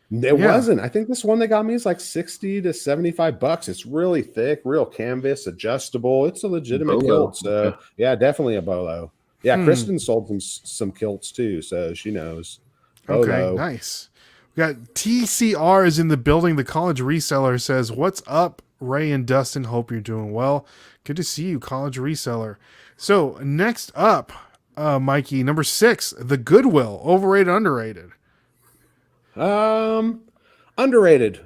It Yeah. wasn't. I think this one they got me is like 60 to 75 bucks. It's really thick, real canvas, adjustable. It's a legitimate Bolo. kilt. So Okay. yeah, definitely a bolo. Yeah, Hmm. Kristen sold some kilts too, so she knows. Okay. Bolo. Nice. We got TCR is in the building. The college reseller says, "What's up, Ray and Dustin? Hope you're doing well. Good to see you, college reseller." So next up, Mikey, number 6, the Goodwill, overrated, underrated. Um, Underrated.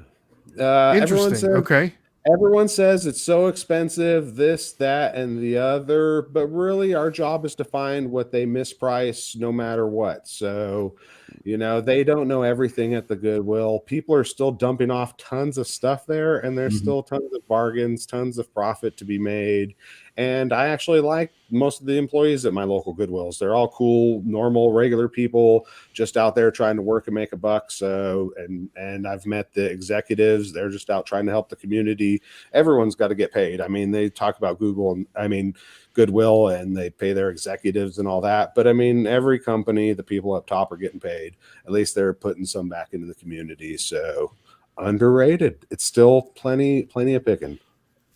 Everyone Interesting. says Okay. Everyone says it's so expensive, this, that, and the other, but really our job is to find what they misprice no matter what. So, they don't know everything at the Goodwill. People are still dumping off tons of stuff there, and there's Mhm. still tons of bargains, tons of profit to be made. And I actually like most of the employees at my local Goodwills. They're all cool, normal, regular people just out there trying to work and make a buck. So, and I've met the executives. They're just out trying to help the community. Everyone's got to get paid. I mean, they talk about Google and Goodwill, and they pay their executives and all that. But I mean, every company, the people up top are getting paid. At least they're putting some back into the community. So underrated. It's still plenty of picking.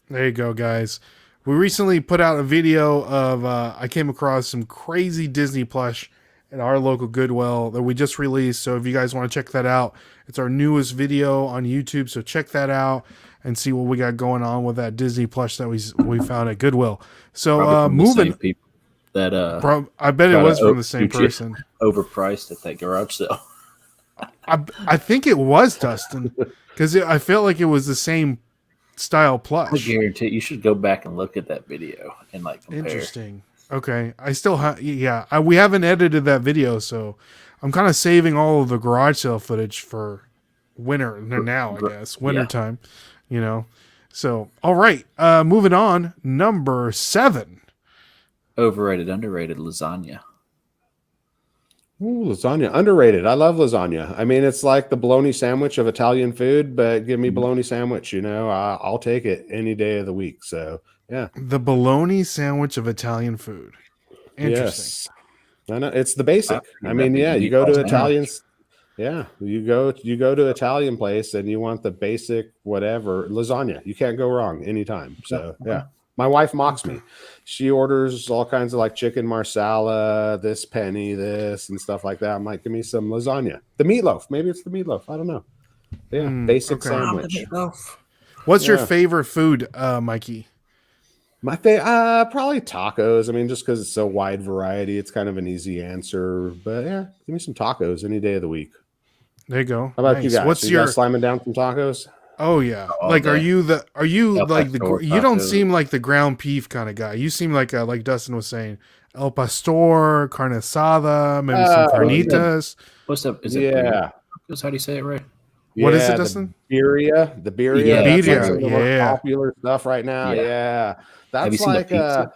There you go, guys. We recently put out a video of I came across some crazy Disney plush at our local Goodwill that we just released. So if you guys want to check that out, it's our newest video on YouTube. So check that out and see what we got going on with that Disney plush that we found at Goodwill. So Probably from the same moving, people that I bet it try was to from the same shoot you person. overpriced at that garage sale. I think it was Dustin because I felt like it was the same style I plush. guarantee you should go back and look at that video and like compare. Interesting. Okay, I still have. Yeah, we haven't edited that video, so I'm kind of saving all of the garage sale footage for winter now. I guess winter Yeah. time. You know. So all right, moving on. Number 7. Overrated, underrated lasagna. Ooh, lasagna, underrated. I love lasagna. I mean, it's like the bologna sandwich of Italian food, but give me bologna sandwich. I'll take it any day of the week. So yeah, The bologna sandwich of Italian food. Interesting. yes, I know it's the basic. I That'd mean, be yeah, the you go to default sandwich. Italians. Yeah, you go to Italian place and you want the basic whatever lasagna. You can't go wrong anytime. So yeah. My wife mocks me. She orders all kinds of like chicken marsala, this penny, this and stuff like that. I'm like, give me some lasagna. The meatloaf. Maybe it's the meatloaf. I don't know. Yeah, basic okay. sandwich. What's your Yeah. favorite food, Mikey? My favorite, probably tacos. I mean, just because it's so wide variety, it's kind of an easy answer. But yeah, give me some tacos any day of the week. There you go. How about you Nice. guys? What's You your guys slamming down some tacos? Oh yeah. All Like day. are you El like Pastor you don't tacos. seem like the ground beef kind of guy. You seem like Dustin was saying, El Pastor, carne asada, maybe some Oh, yeah. carnitas. What's up? Is it Yeah. birria? How do you say it right? What is it, Yeah, Dustin? The birria. Yeah, That's like birria, some of our yeah. popular stuff right now. Yeah. Yeah. Have you That's seen the like pizza?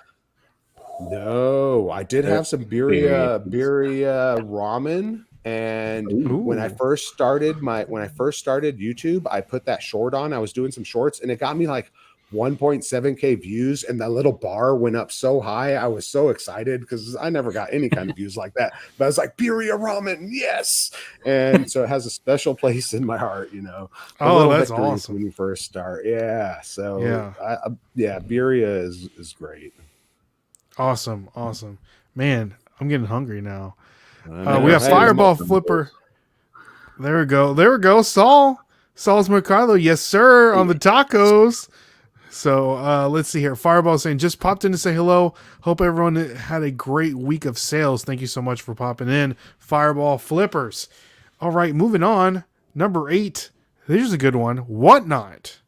no, I did have some Birria birria ramen. And when I Ooh. first started YouTube, I put that short on. I was doing some shorts and it got me like 1.7K views, and that little bar went up so high. I was so excited because I never got any kind of views like that. But I was like, birria ramen, yes. And so it has a special place in my heart, The Oh, little that's victories awesome. when you first start. Yeah. So Yeah. birria is great. Awesome. Man, I'm getting hungry now. I We know. have Hey, Fireball Flipper. There we go. Saul's Mercado. Yes, sir. On the tacos. So let's see here. Fireball saying, just popped in to say hello. Hope everyone had a great week of sales. Thank you so much for popping in. Fireball Flippers. All right, moving on. Number 8. Here's a good one. Whatnot.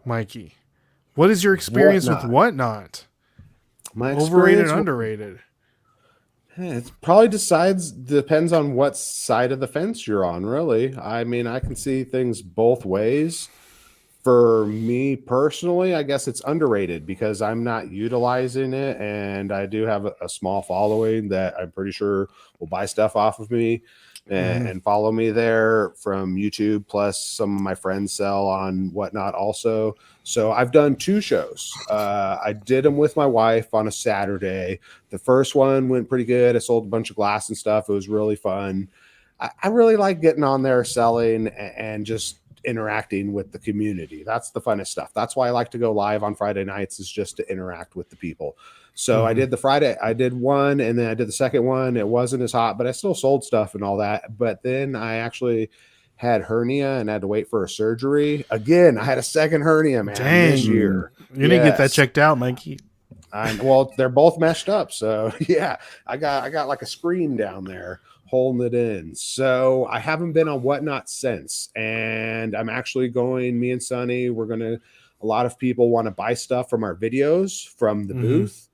Mikey. What is your experience with Whatnot? My Overrated, experience underrated? It probably depends on what side of the fence you're on, really. I mean, I can see things both ways. For me personally, I guess it's underrated because I'm not utilizing it, and I do have a small following that I'm pretty sure will buy stuff off of me and follow me there from YouTube. Plus, some of my friends sell on Whatnot also. So I've done 2 shows. I did them with my wife on a Saturday. The first one went pretty good. I sold a bunch of glass and stuff. It was really fun. I really like getting on there selling and just interacting with the community. That's the funnest stuff. That's why I like to go live on Friday nights, is just to interact with the people. So I did I did one, and then I did the second one. It wasn't as hot, but I still sold stuff and all that. But then I actually had hernia and had to wait for a surgery. Again, I had a second hernia, man, this year. You need to get that checked out, Mikey. Well, they're both meshed up. So yeah, I got like a screen down there holding it in. So I haven't been on Whatnot since, and I'm actually going, me and Sonny, a lot of people want to buy stuff from our videos from the booth.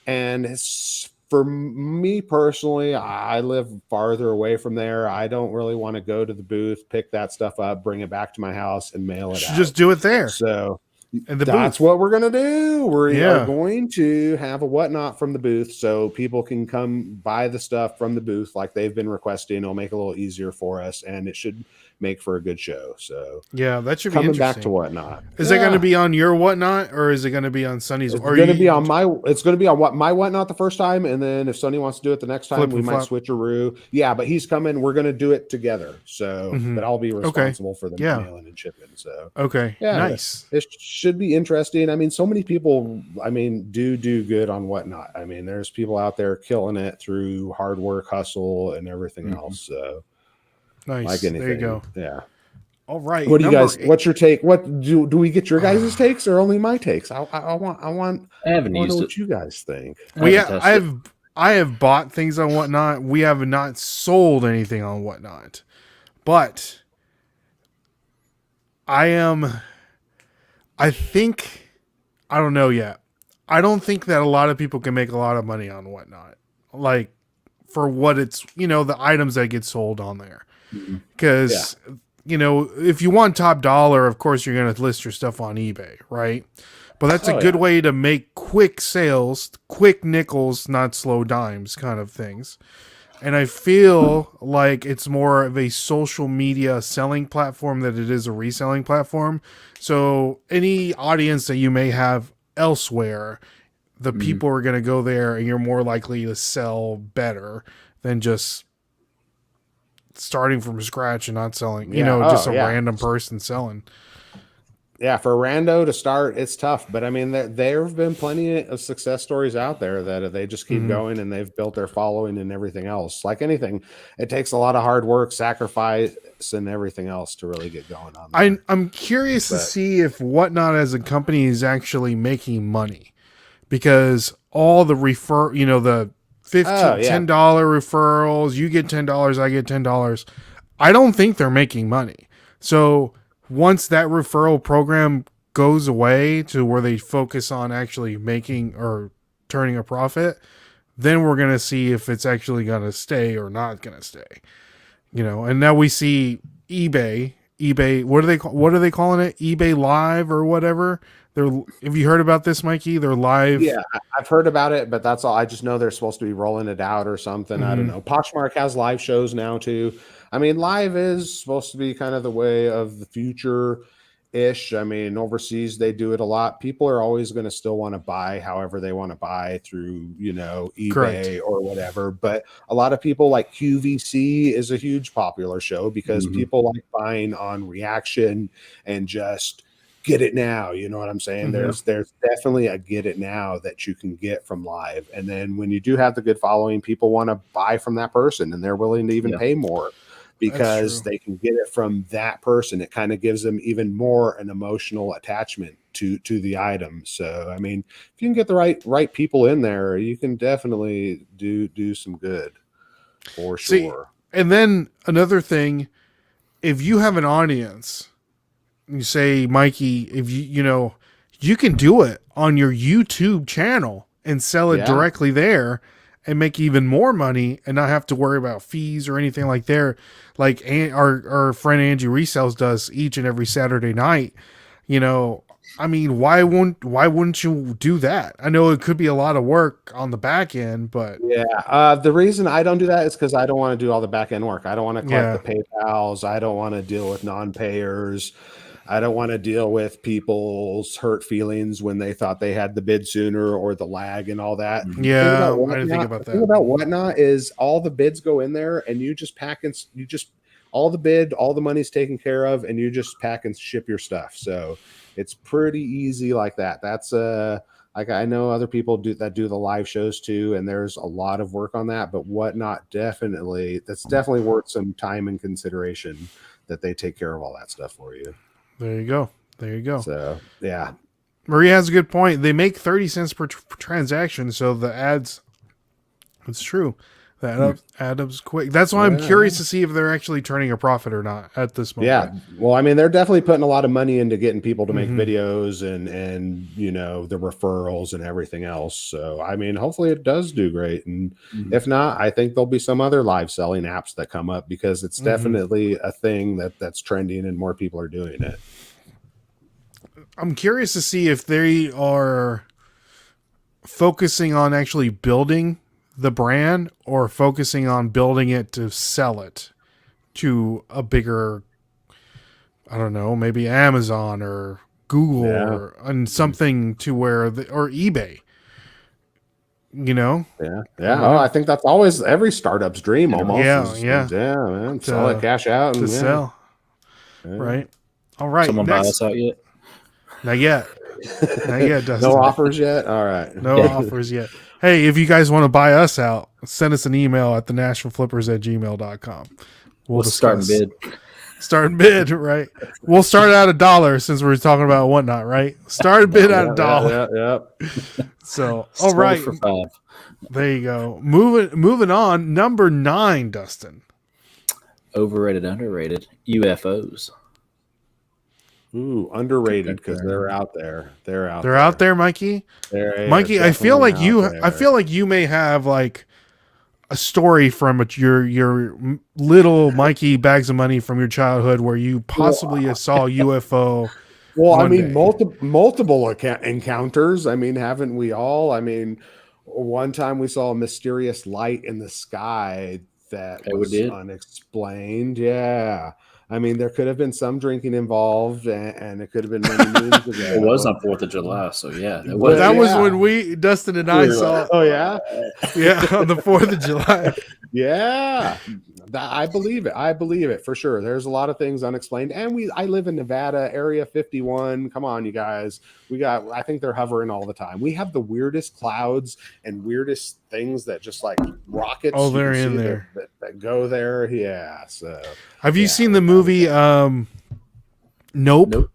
And it's, for me personally, I live farther away from there. I don't really want to go to the booth, pick that stuff up, bring it back to my house and mail it out. Just do it there. So that's what we're going to do. We are going to have a Whatnot from the booth so people can come buy the stuff from the booth like they've been requesting. It'll make it a little easier for us, and it should make for a good show. So yeah, that should be coming interesting. Back to Whatnot. Is it going to be on your Whatnot, or is it going to be on Sonny's? It's going to be on my Whatnot the first time, and then if Sonny wants to do it the next time, we might switcheroo. Yeah, but he's coming. We're going to do it together. So, but I'll be responsible for the mailing and shipping. So nice. It should be interesting. I mean, so many people, do good on Whatnot. I mean, there's people out there killing it through hard work, hustle, and everything else. So. Nice. Like anything. There you go. Yeah. All right. What do you guys? What's your take? What do we get your guys' takes or only my takes? I haven't know what you guys think. I have bought things on Whatnot. We have not sold anything on Whatnot, but I don't know yet. I don't think that a lot of people can make a lot of money on Whatnot, like for what it's, the items that get sold on there. Because, if you want top dollar, of course, you're going to list your stuff on eBay, right? But that's a good way to make quick sales, quick nickels, not slow dimes kind of things. And I feel like it's more of a social media selling platform than it is a reselling platform. So any audience that you may have elsewhere, the people are going to go there, and you're more likely to sell better than just starting from scratch and not selling, just a random person selling. Yeah, for a rando to start, it's tough. But there have been plenty of success stories out there that they just keep going, and they've built their following and everything else. Like anything, it takes a lot of hard work, sacrifice, and everything else to really get going on there. I'm curious to see if Whatnot as a company is actually making money, because all the the $10 referrals, you get $10, I get $10. I don't think they're making money. So once that referral program goes away to where they focus on actually making or turning a profit, then we're going to see if it's actually going to stay or not going to stay. And now we see eBay, what are they calling it? eBay Live or whatever. Have you heard about this, Mikey? They're live. Yeah, I've heard about it, but that's all. I just know they're supposed to be rolling it out or something. I don't know. Poshmark has live shows now too. Live is supposed to be kind of the way of the future ish. Overseas they do it a lot. People are always going to still want to buy however they want to buy through, eBay Correct. Or whatever. But a lot of people, like QVC is a huge popular show because people like buying on reaction and just get it now. You know what I'm saying? There's definitely a get it now that you can get from live. And then when you do have the good following, people want to buy from that person, and they're willing to even pay more because they can get it from that person. It kind of gives them even more an emotional attachment to the item. So, if you can get the right people in there, you can definitely do some good for sure. See, and then another thing, if you have an audience, you say, Mikey, if you can do it on your YouTube channel and sell it directly there and make even more money and not have to worry about fees or anything like there. Like our friend Angie Resells does each and every Saturday night. you know, I mean, why wouldn't you do that? I know it could be a lot of work on the back end, but Yeah. The reason I don't do that is because I don't want to do all the back end work. I don't want to collect yeah, the PayPals. I don't want to deal with non-payers. I don't want to deal with people's hurt feelings when they thought they had the bid sooner or the lag and all that. Mhm. The thing yeah, about I didn't think Whatnot, about the thing that. about Whatnot is all the bids go in there and you just all the bid, all the money's taken care of, and you just pack and ship your stuff. So it's pretty easy like that. That's like I know other people do the live shows too, and there's a lot of work on that. But Whatnot that's definitely worth some time and consideration that they take care of all that stuff for you. There you go. There you go. So yeah, Maria has a good point. They make 30 cents per transaction, so the ads. It's true. That add up's quick. That's why I'm Yeah. curious to see if they're actually turning a profit or not at this moment. yeah. Well, I mean, they're definitely putting a lot of money into getting people to make Mhm. videos and you know the referrals and everything else. So I mean, hopefully it does do great. And Mhm. if not, I think there'll be some other live selling apps that come up because it's Mhm. definitely a thing that's trending and more people are doing it. I'm curious to see if they are focusing on actually building the brand or focusing on building it to sell it to a bigger, I don't know, maybe Amazon or Google Yeah. or and something to where or eBay. You know? Yeah. Yeah. Oh, I think that's always every startup's dream almost. Yeah, Is, yeah. yeah, man. Sell it, To cash out, to and yeah. sell. Yeah. Right. All right. Someone buy Next. us out yet? Not yet. Not yet, Dustin. No offers yet? All right. No offers yet. Hey, if you guys want to buy us out, send us an email at thenashvilleflippers@gmail.com. We'll Start and discuss. bid. Start and bid, right? We'll start out $1 since we're talking about Whatnot, right? Start and bid at $1. Yeah. So, all Sold right. for $5. There you go. Moving on. Number 9, Dustin. Overrated, underrated. UFOs. Ooh, underrated because they're out there. They're out. They're out there, Mikey. They're Mikey, I feel like definitely you. out I there. feel like you may have like a story from your little Mikey bags of money from your childhood where you possibly saw a UFO. Well, I one mean, day. multiple encounters. I mean, haven't we all? I mean, one time we saw a mysterious light in the sky that Yeah, we was did. unexplained. Yeah. I mean, there could have been some drinking involved, and it could have been many moons ago. It was on 4th of July, so yeah. That Well, was, That was yeah. when Dustin and I We were saw. Oh yeah, Yeah, on the 4th of July. yeah. I believe it. I believe it for sure. There's a lot of things unexplained, and I live in Nevada, Area 51. Come on, you guys. I think they're hovering all the time. We have the weirdest clouds and weirdest things that just like rockets. Oh, you they're can in see there. that go there. Yeah. So Have you Yeah, seen the movie Nope? Nope.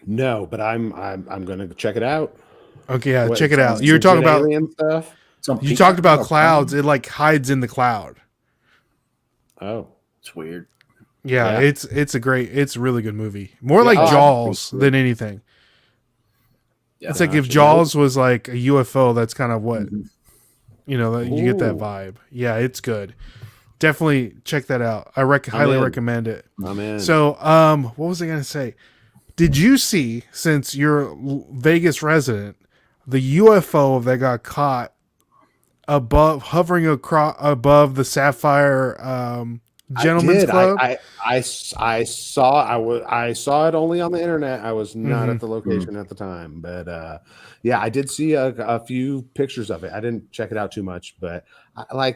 no, but I'm gonna check it out. Okay, yeah, What, check it out. some You were talking legit about alien stuff. It's on you Peacock. talked about clouds. It like hides in the cloud. Oh, It's weird. Yeah, Yeah. it's a really good movie. More Yeah, like I've Jaws seen it. than anything. Yeah. It's like if Gotcha. Jaws was like a UFO, that's kind of what Mhm. that you get that Ooh. vibe. Yeah, it's good. Definitely check that out. I highly in. recommend it. I'm in. So, what was I gonna say? Did you see, since you're a Vegas resident, the UFO that got caught hovering above the Sapphire Gentlemen's I did. Club? I saw it only on the internet. I was not at the location at the time, but yeah, I did see a few pictures of it. I didn't check it out too much, but I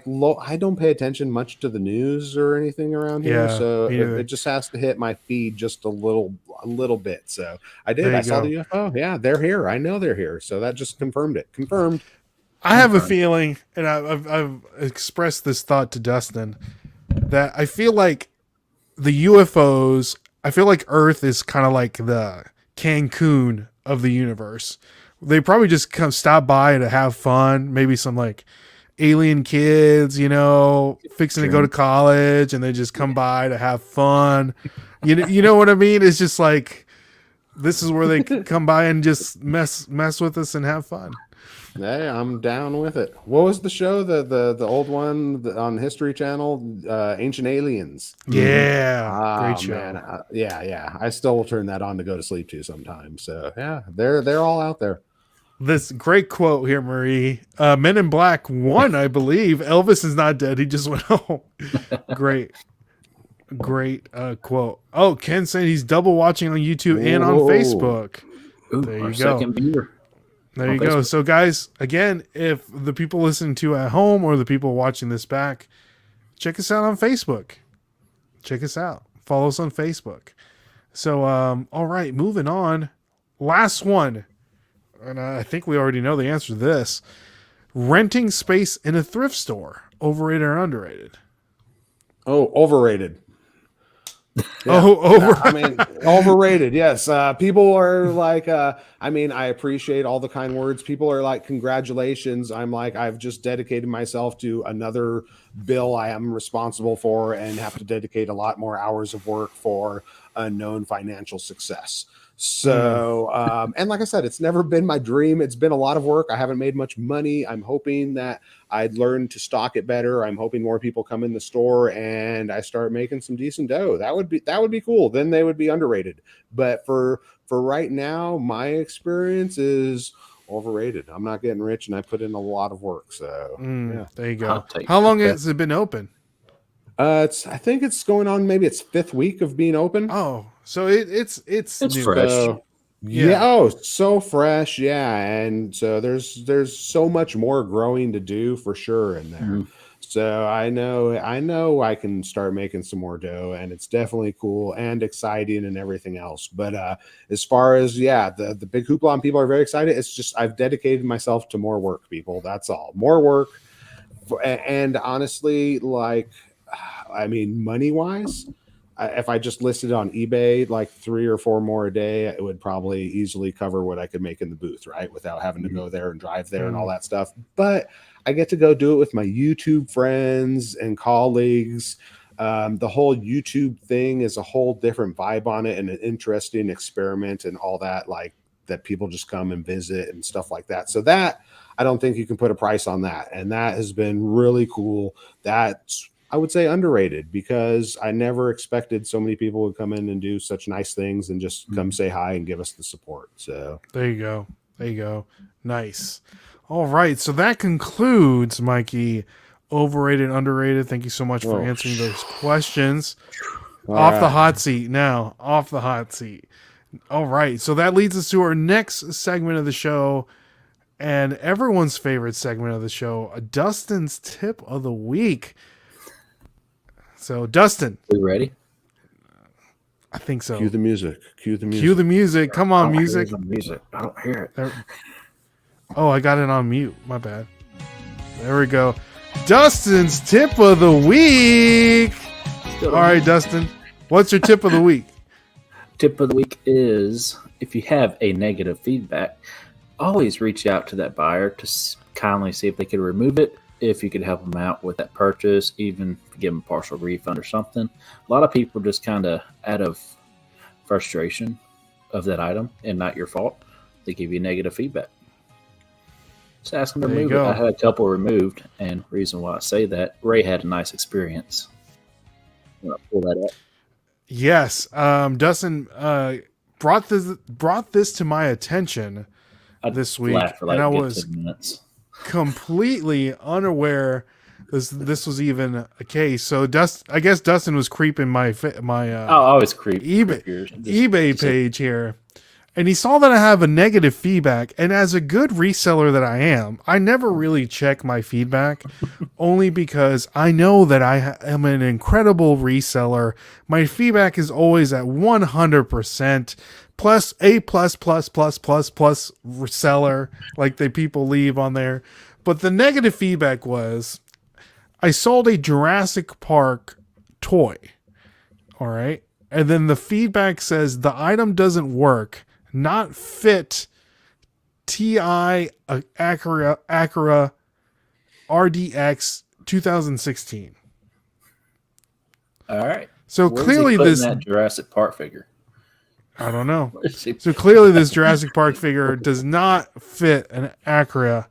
don't pay attention much to the news or anything around here, Yeah, so me neither. it just has to hit my feed just a little bit. So I did. There you I saw go. the UFO. Yeah, they're here. I know they're here. So that just confirmed it. Confirmed. I have a feeling, and I've expressed this thought to Dustin, that I feel like the UFOs, I feel like Earth is kind of like the Cancun of the universe. They probably just stop by to have fun, maybe some like alien kids, fixing to go to college, and they just come by to have fun. You know what I mean? It's just like this is where they come by and just mess with us and have fun. Hey, I'm down with it. What was the show? The old one on History Channel, Ancient Aliens. Yeah, great Oh show. man, yeah. I still will turn that on to go to sleep to sometimes. So yeah, they're all out there. This great quote here, Marie. Men in Black 1, I believe. Elvis is not dead. He just went home. Great quote. Oh, Ken said he's double watching on YouTube and on Whoa. Facebook. Ooh, There our you go. second beer. There on you go. Facebook. So, guys, again, if the people listening to at home or the people watching this back, check us out on Facebook. Check us out. Follow us on Facebook. So, all right, moving on. Last one. And I think we already know the answer to this. Renting space in a thrift store. Overrated or underrated? Oh, overrated. Yeah. Oh, over. I mean, overrated. Yes. People are like, I mean, I appreciate all the kind words. People are like, congratulations. I'm like, I've just dedicated myself to another bill I am responsible for and have to dedicate a lot more hours of work for unknown financial success. So, and like I said, it's never been my dream. It's been a lot of work. I haven't made much money. I'm hoping that I'd learn to stock it better. I'm hoping more people come in the store and I start making some decent dough. That would be cool. Then they would be underrated. But for right now, my experience is overrated. I'm not getting rich and I put in a lot of work. So yeah. There you go. Hot take. How long Okay. has it been open? I think it's going on maybe its 5th week of being open. Oh, so it's It's new. fresh. So, Yeah. yeah. Oh, so fresh. Yeah. And so there's so much more growing to do for sure in there. Mhm. So I know I can start making some more dough and it's definitely cool and exciting and everything else. But as far as the big hoopla and people are very excited, it's just I've dedicated myself to more work, people. That's all. More work. And honestly, like I mean, money wise, if I just listed on eBay like 3 or 4 more a day, it would probably easily cover what I could make in the booth, right? Without having to go there and drive there and all that stuff. But I get to go do it with my YouTube friends and colleagues. The whole YouTube thing is a whole different vibe on it and an interesting experiment and all that, like that people just come and visit and stuff like that. So that I don't think you can put a price on that. And that has been really cool. That's I would say underrated because I never expected so many people would come in and do such nice things and just come say hi and give us the support. So There you go. There you go. Nice. All right. So that concludes, Mikey, overrated, underrated. Thank you so much for answering those questions. Off the hot seat now. Off the hot seat. All right. So that leads us to our next segment of the show and everyone's favorite segment of the show, Dustin's tip of the week. So, Dustin. Are you ready? I think so. Cue the music. Cue the music. Cue the music. Come on, music. I don't hear it. Oh, I got it on mute. My bad. There we go. Dustin's tip of the week. All right, Dustin. What's your tip of the week? Tip of the week is if you have a negative feedback, always reach out to that buyer to kindly see if they could remove it. If you could help them out with that purchase, even give them a partial refund or something. A lot of people just kind of out of frustration of that item and not your fault, they give you negative feedback. Just ask them to remove it. I had a couple removed, and reason why I say that, Ray had a nice experience. I'm gonna pull that up. Yes, Dustin brought this to my attention this week, For like and I 10 was minutes. completely unaware this was even a case. So I guess Dustin was creeping my I always creep eBay page here, and he saw that I have a negative feedback. And as a good reseller that I am, I never really check my feedback, only because I know that I am an incredible reseller. My feedback is always at 100%. Plus A plus reseller, like the people leave on there. But the negative feedback was I sold a Jurassic Park toy. All right. And then the feedback says the item doesn't work, not fit TI Acura RDX 2016. All right. So Where's clearly he putting this that Jurassic Park figure. I don't know. So clearly this Jurassic Park figure does not fit an Acura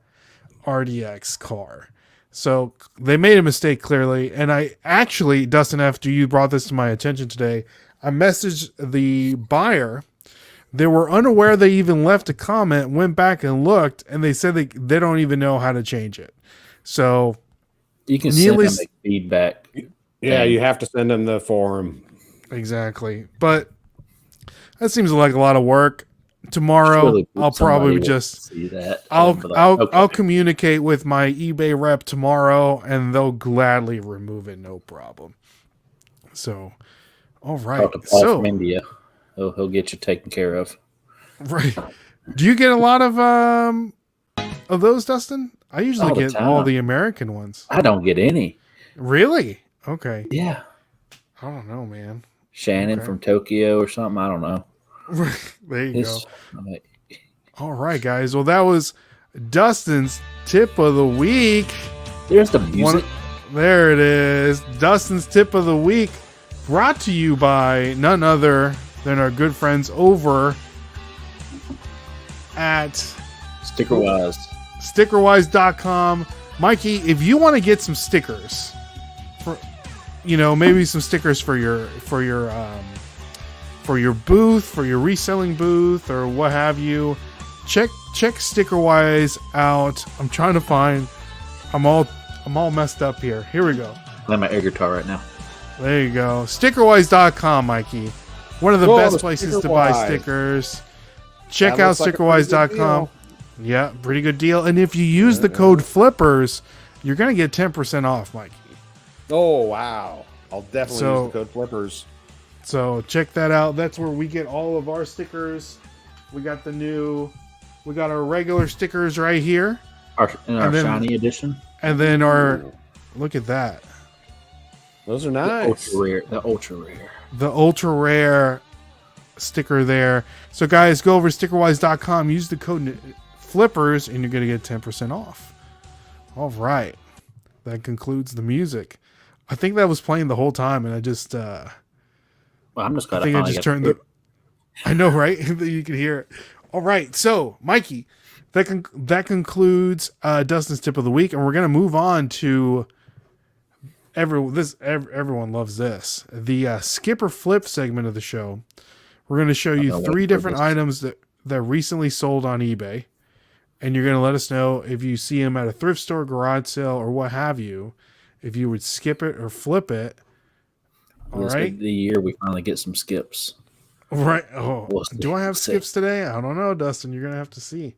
RDX car. So they made a mistake clearly. And I actually, Dustin, after you brought this to my attention today, I messaged the buyer. They were unaware they even left a comment, went back and looked, and they said they don't even know how to change it. So You can send them a feedback. Yeah, you have to send them the form. Exactly. But that seems like a lot of work. Tomorrow, I'll probably just see that. I'll communicate with my eBay rep tomorrow, and they'll gladly remove it, no problem. So, all right. Talk to Paul from India. He'll get you taken care of. Right. Do you get a lot of those, Dustin? I usually get all the American ones. I don't get any. Really? Okay. Yeah. I don't know, man. Shannon from Tokyo or something. I don't know. There you go. All right, guys. Well, that was Dustin's tip of the week. There's the music. There it is. Dustin's tip of the week, brought to you by none other than our good friends over at Stickerwise. Stickerwise.com. Mikey, if you want to get some stickers, for maybe some stickers for your booth, for your reselling booth, or what have you, check Stickerwise out. I'm trying to find. I'm all messed up here. Here we go. I'm at my air guitar right now. There you go. Stickerwise.com, Mikey. One of the best places to buy stickers. Check out Stickerwise.com. Yeah, pretty good deal. And if you use the code Flippers, you're going to get 10% off, Mikey. Oh, wow. I'll definitely use the code Flippers. So check that out. That's where we get all of our stickers. We got our regular stickers right here. Our shiny edition. And then look at that. Those are nice. The ultra rare sticker there. So guys, go over to stickerwise.com, use the code Flippers, and you're going to get 10% off. All right. That concludes the music. I think that was playing the whole time, and I just I'm just glad I just turned the. I know, right? You can hear it. All right, so Mikey, that concludes Dustin's tip of the week, and we're gonna move on to everyone loves this, the skip or flip segment of the show. We're gonna show you 3 different items that recently sold on eBay, and you're gonna let us know if you see them at a thrift store, garage sale, or what have you, if you would skip it or flip it. All right. The year we finally get some skips. Right. Oh, do I have skips today? I don't know, Dustin. You're going to have to see.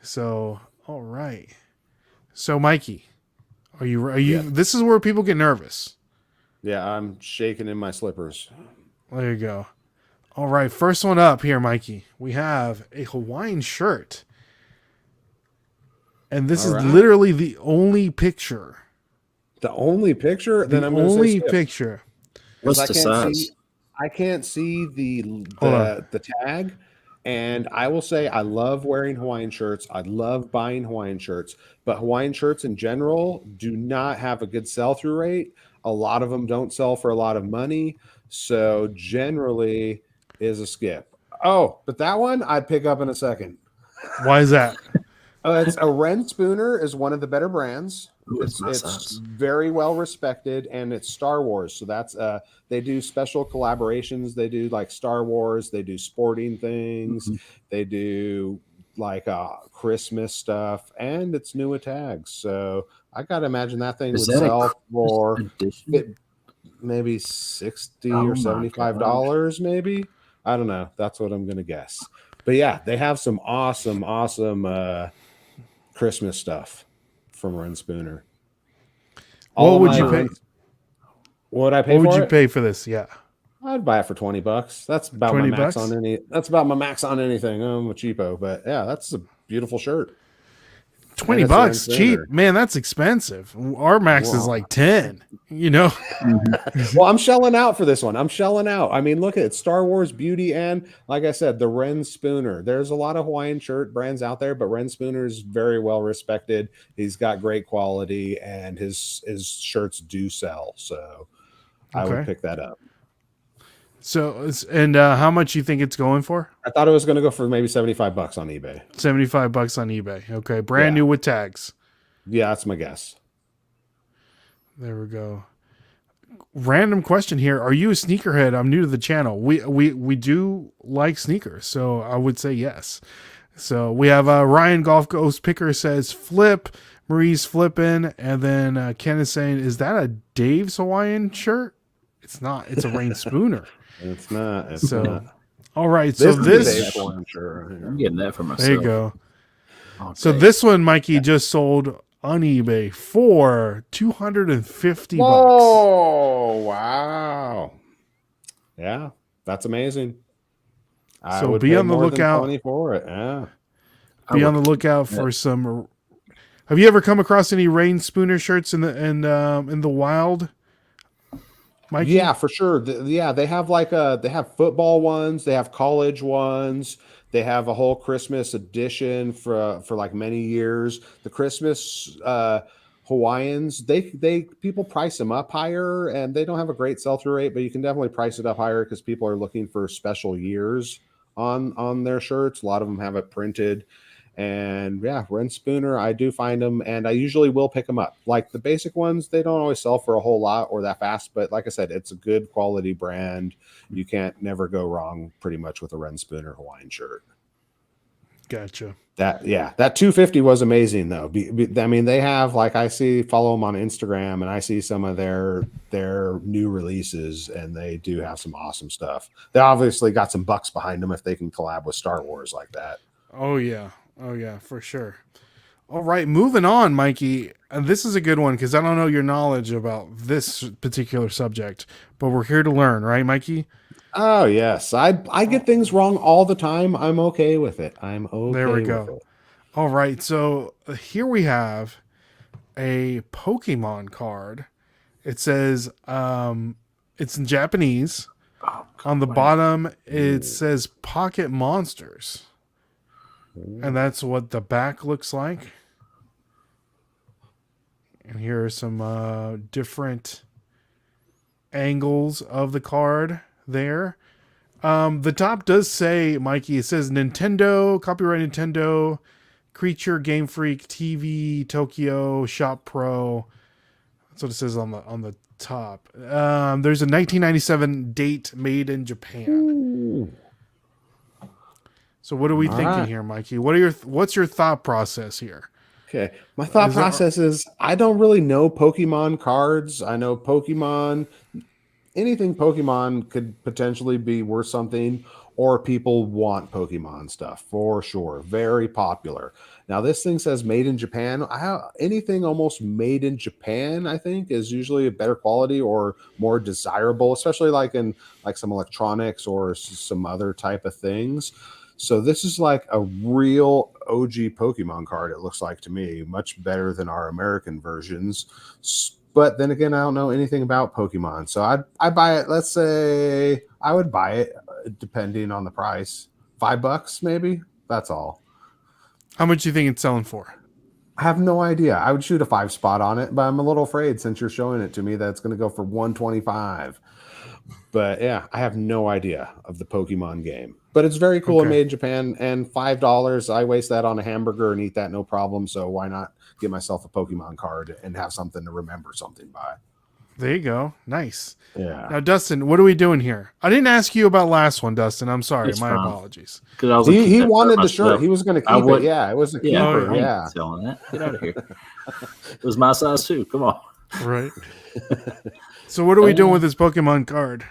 So, all right. So, Mikey, are you, this is where people get nervous. Yeah, I'm shaking in my slippers. There you go. All right. First one up here, Mikey. We have a Hawaiian shirt. And this is literally the only picture. The only picture? Then I'm only picture. What's the size? I can't see the tag, and I will say I love wearing Hawaiian shirts. I love buying Hawaiian shirts, but Hawaiian shirts in general do not have a good sell-through rate. A lot of them don't sell for a lot of money, so generally is a skip. Oh, but that one I'd pick up in a second. Why is that? It's a Ren Spooner is one of the better brands. It's very well respected, and it's Star Wars. So that's they do special collaborations. They do like Star Wars. They do sporting things. Mm-hmm. They do like Christmas stuff, and it's new with tags. So I gotta imagine that thing would sell for maybe $60 or $75, maybe. I don't know. That's what I'm gonna guess. But yeah, they have some awesome Christmas stuff from Ren Spooner. What would you pay? What would I pay? What would you pay for this? Yeah, I'd buy it for $20. That's about my max on any. That's about my max on anything. I'm a cheapo, but yeah, that's a beautiful shirt. $20 cheap, man. That's expensive. Our max is like 10. You know. Well, I'm shelling out for this one. I'm shelling out. I mean, look at it. Star Wars beauty, and like I said, the Ren Spooner. There's a lot of Hawaiian shirt brands out there, but Ren Spooner is very well respected. He's got great quality, and his shirts do sell. So I would pick that up. So, and how much you think it's going for? I thought it was going to go for maybe $75 on eBay. $75 on eBay. Okay, brand new with tags. Yeah, that's my guess. There we go. Random question here. Are you a sneakerhead? I'm new to the channel. We do like sneakers, so I would say yes. So we have Ryan Golf Ghost Picker says flip. Marie's flipping. And then Ken is saying, is that a Dave's Hawaiian shirt? It's not. It's a Rain Spooner. It's not. It's So, not. all right. This So is this, Dave's Hawaiian shirt. I'm getting that for myself. there you go. All So day. this one, Mikey, just sold on eBay for $250. Whoa! Wow. Yeah, that's amazing. I So would be pay on the more than lookout. 20 for it. Yeah. Be on the lookout for some. Have you ever come across any Rain Spooner shirts in the wild, Mikey? Yeah, for sure. They have they have football ones, they have college ones, they have a whole Christmas edition for like many years. The Christmas Hawaiians, they people price them up higher, and they don't have a great sell-through rate, but you can definitely price it up higher because people are looking for special years on their shirts. A lot of them have it printed. And yeah, Ren Spooner, I do find them, and I usually will pick them up. Like the basic ones, they don't always sell for a whole lot or that fast, but like I said, it's a good quality brand. You can't never go wrong pretty much with a Ren Spooner Hawaiian shirt. Gotcha. That 250 was amazing though. I mean, they have, like, I follow them on Instagram, and I see some of their new releases, and they do have some awesome stuff. They obviously got some bucks behind them if they can collab with Star Wars like that. Oh yeah, for sure. All right, moving on, Mikey. And this is a good one because I don't know your knowledge about this particular subject, but we're here to learn, right, Mikey? Oh yes, I get things wrong all the time. I'm okay with it. I'm okay. There we with go. it. All right, so here we have a Pokemon card. It says it's in Japanese. On the bottom, it says Pocket Monsters. And that's what the back looks like. And here are some different angles of the card there. The top does say, Mikey, it says Nintendo, copyright Nintendo, Creature, Game Freak, TV, Tokyo, Shop Pro. That's what it says on the top. There's a 1997 date, made in Japan. Ooh. So what are we thinking right. here, Mikey? What's your thought process here? Okay, my thought process is I don't really know Pokemon cards. I know Pokemon. Anything Pokemon could potentially be worth something, or people want Pokemon stuff for sure. Very popular. Now this thing says made in Japan. Anything almost made in Japan, I think, is usually a better quality or more desirable, especially like in like some electronics or some other type of things. So this is like a real OG Pokemon card, it looks like to me, much better than our American versions. But then again, I don't know anything about Pokemon. So I buy it. Let's say I would buy it depending on the price. $5 maybe. That's all. How much do you think it's selling for? I have no idea. I would shoot a 5 spot on it, but I'm a little afraid since you're showing it to me that it's going to go for 125. But yeah, I have no idea of the Pokemon game. But it's very cool and made in Japan. And $5, I waste that on a hamburger and eat that no problem. So why not get myself a Pokemon card and have something to remember something by? There you go. Nice. Yeah. Now, Dustin, what are we doing here? I didn't ask you about last one, Dustin. I'm sorry. It's My fine. apologies. He wanted the shirt. He was going to keep it. Yeah, it was a keeper. I ain't Yeah. selling that. Get out of here. It was my size too. Come on. Right. So what are we doing with this Pokemon card?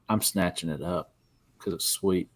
I'm snatching it up because it's sweet.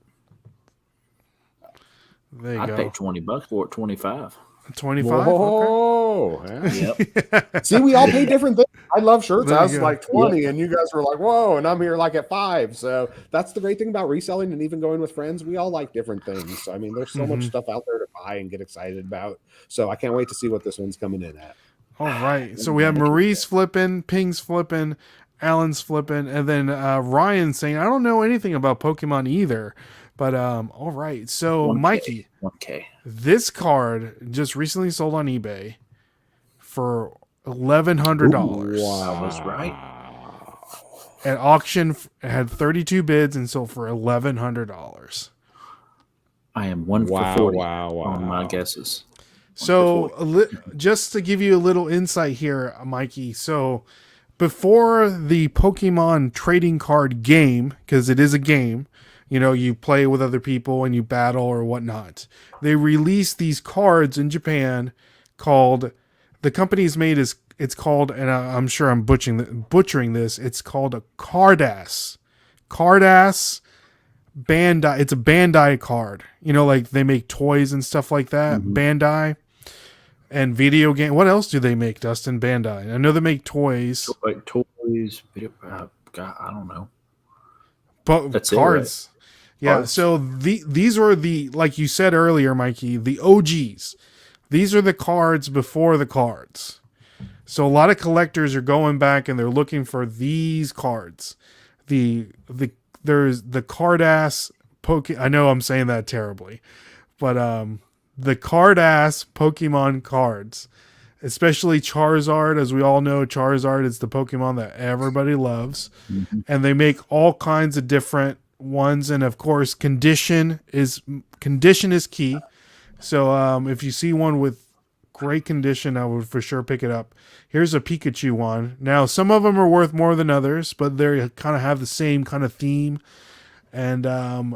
There you I'd go. pay $20 for it. 25. 25. Whoa. Okay. Yep. See, we all pay different things. I love shirts. There I you was go. like 20 and you guys were like, whoa, and I'm here like at 5. So that's the great thing about reselling and even going with friends. We all like different things. I mean, there's so much stuff out there to buy and get excited about. So I can't wait to see what this one's coming in at. All right. So we have Marie's flipping, Ping's flipping, Alan's flipping, and then Ryan saying, I don't know anything about Pokemon either. But all right. So 1K. Mikey, 1K. this card just recently sold on eBay for $1,100. I was right. At auction, it had 32 bids and sold for $1,100. I am 1 for 40 on my guesses. So just to give you a little insight here, Mikey. So before the Pokemon trading card game, because it is a game, you play with other people and you battle or whatnot. They released these cards in Japan called, the company's made is, it's called, and I'm sure I'm butchering this, it's called a Cardass. Cardass Bandai. It's a Bandai card. Like they make toys and stuff like that. Bandai. And video game. What else do they make, Dustin? Bandai. I know they make toys. Like toys, video. God, I don't know. But That's cards. It, right? Yeah. Cards. So these were like you said earlier, Mikey, the OGs. These are the cards before the cards. So a lot of collectors are going back and they're looking for these cards. There's the Cardass I know I'm saying that terribly, but the Cardass Pokemon cards, especially Charizard. As we all know, Charizard is the Pokemon that everybody loves. And they make all kinds of different ones. And of course, condition is key. So if you see one with great condition, I would for sure pick it up. Here's a Pikachu one. Now, some of them are worth more than others, but they kind of have the same kind of theme. And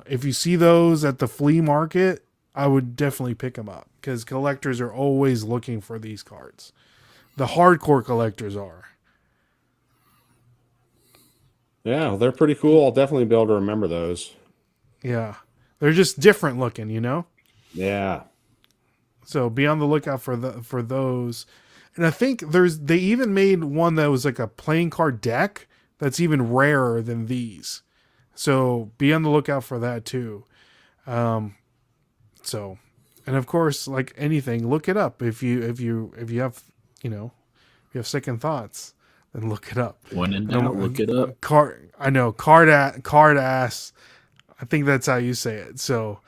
if you see those at the flea market, I would definitely pick them up because collectors are always looking for these cards. The hardcore collectors are. Yeah, they're pretty cool. I'll definitely be able to remember those. Yeah. They're just different looking, Yeah. So be on the lookout for those. And I think they even made one that was like a playing card deck that's even rarer than these. So be on the lookout for that too. So, and of course, like anything, look it up. If you have, if you have second thoughts, then look it up. When in doubt, look it up. Cardass. I think that's how you say it. So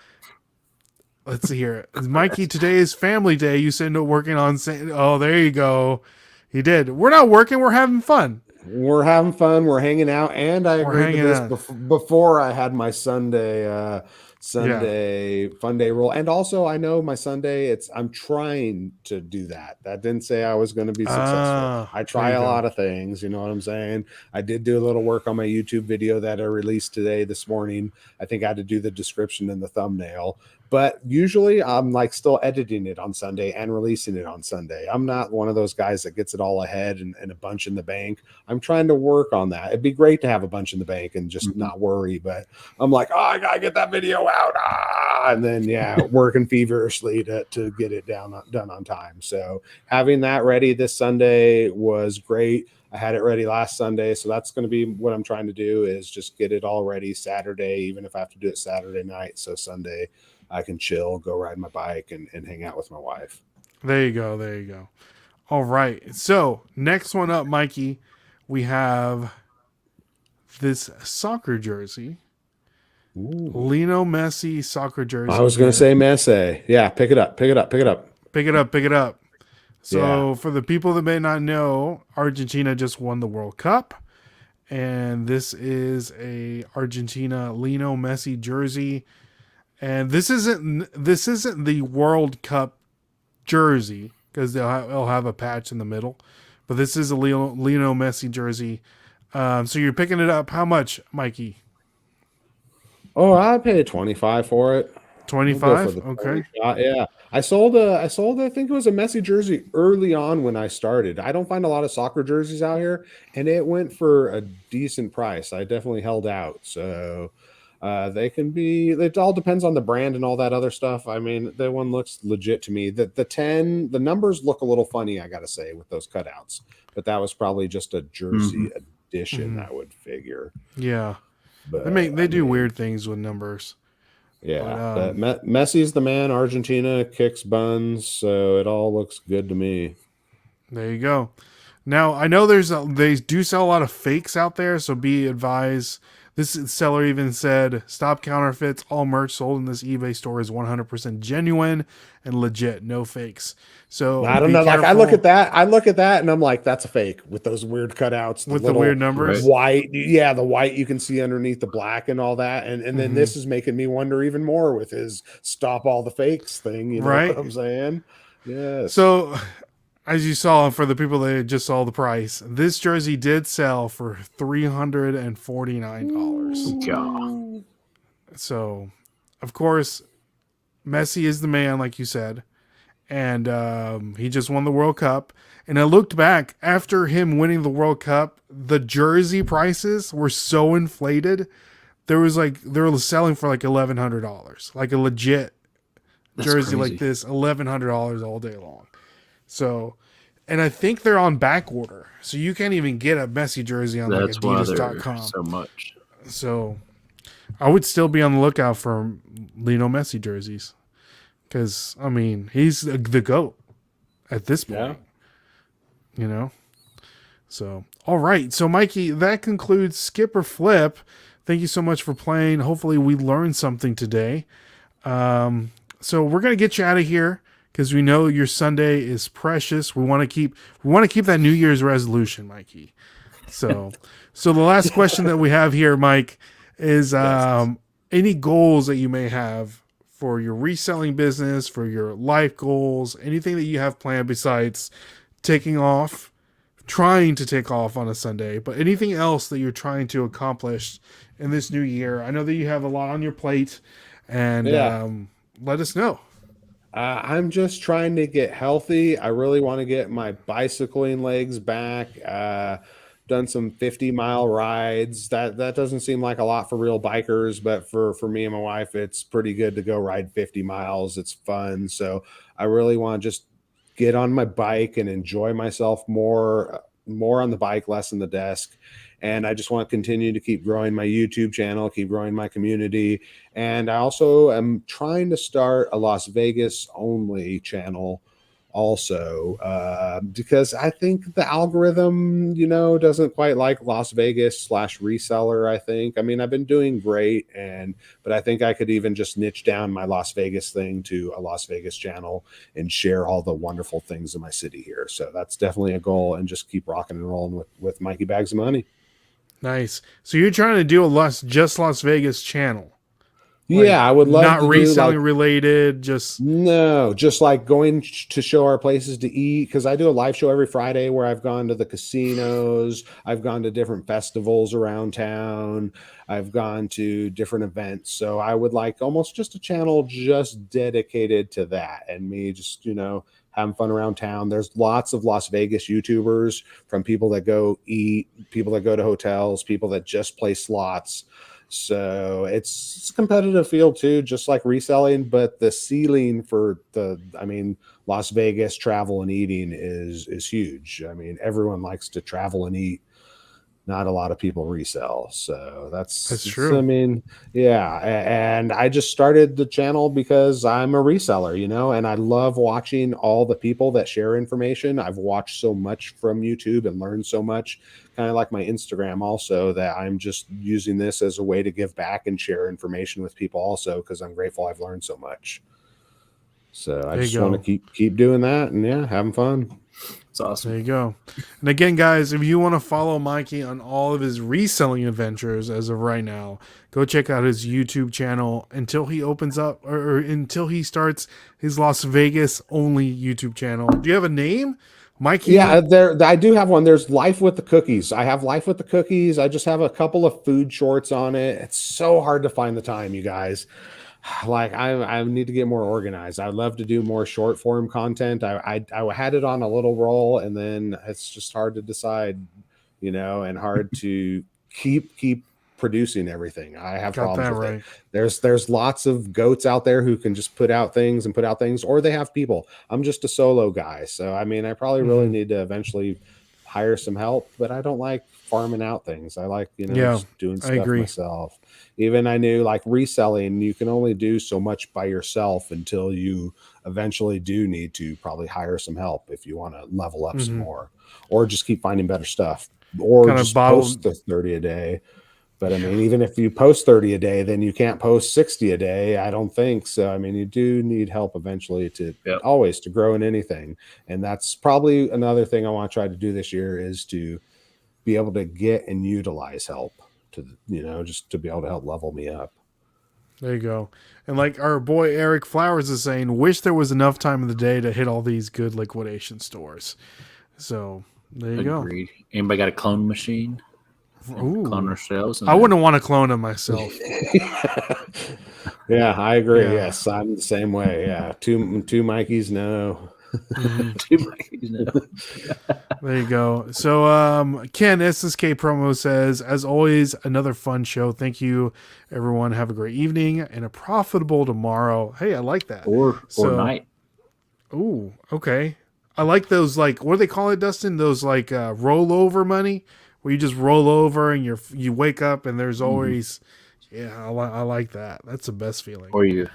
let's see here. Mikey, today is family day. You said no working on. Oh, there you go. He did. We're not working. We're having fun. We're having fun. We're hanging out. And I agreed to this before I had my Sunday fun day rule. And also I know my Sunday, I'm trying to do that. That didn't say I was going to be successful. I try a lot of things. You know what I'm saying? I did do a little work on my YouTube video that I released this morning. I think I had to do the description and the thumbnail. But usually I'm like still editing it on Sunday and releasing it on Sunday. I'm not one of those guys that gets it all ahead and a bunch in the bank. I'm trying to work on that. It'd be great to have a bunch in the bank and just not worry. But I'm like, I got to get that video out. And then, working feverishly to get it done on time. So having that ready this Sunday was great. I had it ready last Sunday. So that's going to be what I'm trying to do is just get it all ready Saturday, even if I have to do it Saturday night. So Sunday, I can chill, go ride my bike, and hang out with my wife. There you go. All right. So next one up, Mikey, we have this soccer jersey. Ooh. Lionel Messi soccer jersey. I was going to say Messi. Yeah, pick it up. So for the people that may not know, Argentina just won the World Cup. And this is a Argentina Lionel Messi jersey. And this isn't the World Cup jersey because they'll have a patch in the middle, but this is a Lionel Messi jersey. So you're picking it up. How much, Mikey? Oh, I paid $25 for it. 25. Okay. Yeah, I sold. I think it was a Messi jersey early on when I started. I don't find a lot of soccer jerseys out here, and it went for a decent price. I definitely held out. So. They can be, it all depends on the brand and all that other stuff. I mean, that one looks legit to me. The numbers look a little funny, I gotta say, with those cutouts, but that was probably just a jersey edition, I would figure. Yeah. But They do weird things with numbers. Yeah. But Messi's the man. Argentina kicks buns. So it all looks good to me. There you go. Now I know they do sell a lot of fakes out there. So be advised. This seller even said, "Stop counterfeits. All merch sold in this eBay store is 100% genuine and legit. No fakes." So I don't know. Careful. Like I look at that, and I'm like, "That's a fake with those weird cutouts with the weird numbers, white. Yeah, the white you can see underneath the black and all that. And then this is making me wonder even more with his stop all the fakes thing. You know what I'm saying? Yes. So, as you saw, for the people that just saw the price, this jersey did sell for $349. God. So, of course, Messi is the man, like you said, and he just won the World Cup. And I looked back after him winning the World Cup, the jersey prices were so inflated. There was like they were selling for like $1,100, like a legit That's jersey crazy. like this, $1,100 all day long. So, and I think they're on back order, so you can't even get a Messi jersey on That's like why they're Adidas.com. so much. So, I would still be on the lookout for Lionel Messi jerseys because I mean he's the GOAT at this point. You know. So, all right. So, Mikey, that concludes Skip or Flip. Thank you so much for playing. Hopefully, we learned something today. So we're gonna get you out of here because we know your Sunday is precious. We want to keep that New Year's resolution, Mikey. So the last question that we have here, Mike, is any goals that you may have for your reselling business, for your life goals, anything that you have planned besides trying to take off on a Sunday, but anything else that you're trying to accomplish in this new year. I know that you have a lot on your plate, and let us know. I'm just trying to get healthy. I really want to get my bicycling legs back. Done some 50-mile rides. That doesn't seem like a lot for real bikers, but for me and my wife, it's pretty good to go ride 50 miles. It's fun. So I really want to just get on my bike and enjoy myself more on the bike, less in the desk. And I just want to continue to keep growing my YouTube channel, keep growing my community. And I also am trying to start a Las Vegas only channel also, because I think the algorithm, doesn't quite like Las Vegas / reseller. I mean, I've been doing great, but I think I could even just niche down my Las Vegas thing to a Las Vegas channel and share all the wonderful things in my city here. So that's definitely a goal, and just keep rocking and rolling with Mikey Bags of Money. Nice. So you're trying to do a Las Vegas channel. Yeah, I would love not to reselling related, just like going to show our places to eat, because I do a live show every Friday where I've gone to the casinos, I've gone to different festivals around town, I've gone to different events. So I would like almost just a channel just dedicated to that, and me just having fun around town. There's lots of Las Vegas YouTubers, from people that go eat, people that go to hotels, people that just play slots. So it's a competitive field too, just like reselling, but the ceiling for Las Vegas travel and eating is huge. I mean, everyone likes to travel and eat. Not a lot of people resell. So that's true. I mean, yeah. And I just started the channel because I'm a reseller, and I love watching all the people that share information. I've watched so much from YouTube and learned so much, kind of like my Instagram also, that I'm just using this as a way to give back and share information with people also, because I'm grateful I've learned so much. So I just want to keep doing that, and having fun. It's awesome. There you go. And again, guys, if you want to follow Mikey on all of his reselling adventures as of right now, go check out his YouTube channel until he opens up or until he starts his Las Vegas only YouTube channel. Do you have a name, Mikey? Yeah, I do have one. There's Life with the Cookies. I have Life with the Cookies. I just have a couple of food shorts on it. It's so hard to find the time, you guys. Like I need to get more organized. I'd love to do more short form content. I had it on a little roll, and then it's just hard to decide, and hard to keep producing everything. I have problems with it. There's lots of goats out there who can just put out things, or they have people. I'm just a solo guy. So, I mean, I probably really need to eventually hire some help, but I don't like farming out things. I like, just doing stuff myself. Even I knew, like, reselling, you can only do so much by yourself until you eventually do need to probably hire some help if you want to level up some more, or just keep finding better stuff, or kind just post the 30 a day. But I mean, even if you post 30 a day, then you can't post 60 a day. I don't think so. I mean, you do need help eventually to always to grow in anything. And that's probably another thing I want to try to do this year, is to be able to get and utilize help to, just to be able to help level me up. There you go. And like our boy Eric Flowers is saying, wish there was enough time in the day to hit all these good liquidation stores. So there you Agreed. Anybody got a clone machine? go. Ooh. Clone ourselves? I wouldn't want to clone him myself. Yeah, I agree. Yeah. Yes, I'm the same way. Yeah, two Mikeys, no. There you go. So Ken SSK promo says, as always, another fun show. Thank you, everyone. Have a great evening and a profitable tomorrow. Hey, I like that. Or night. Ooh, okay. I like those, like, what do they call it, Dustin? Those like rollover money, where you just roll over and you wake up and there's always, I like that. That's the best feeling. Or you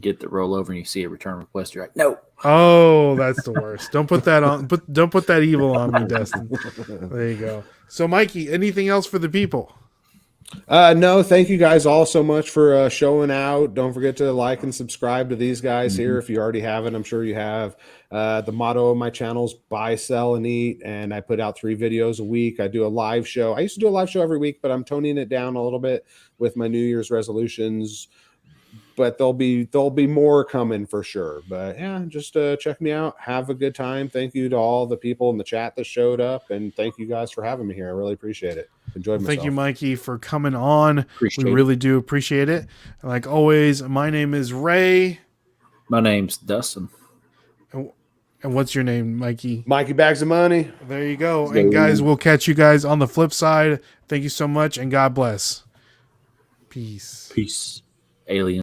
get the rollover and you see a return request. You're like, no. Oh, that's the worst. Don't put that on. Don't put that evil on me, Dustin. There you go. So, Mikey, anything else for the people? No, thank you guys all so much for showing out. Don't forget to like and subscribe to these guys here if you already haven't. I'm sure you have. The motto of my channel is buy, sell, and eat, and I put out 3 videos a week. I do a live show. I used to do a live show every week, but I'm toning it down a little bit with my New Year's resolutions. But there'll be more coming for sure. But yeah, just check me out. Have a good time. Thank you to all the people in the chat that showed up, and thank you guys for having me here. I really appreciate it. Enjoyed myself. Thank you, Mikey, for coming on. Appreciate we really do appreciate it. And like always, my name is Ray. My name's Dustin. And what's your name, Mikey? Mikey Bags of Money. There you go. And guys, we'll catch you guys on the flip side. Thank you so much, and God bless. Peace. Peace. Alien.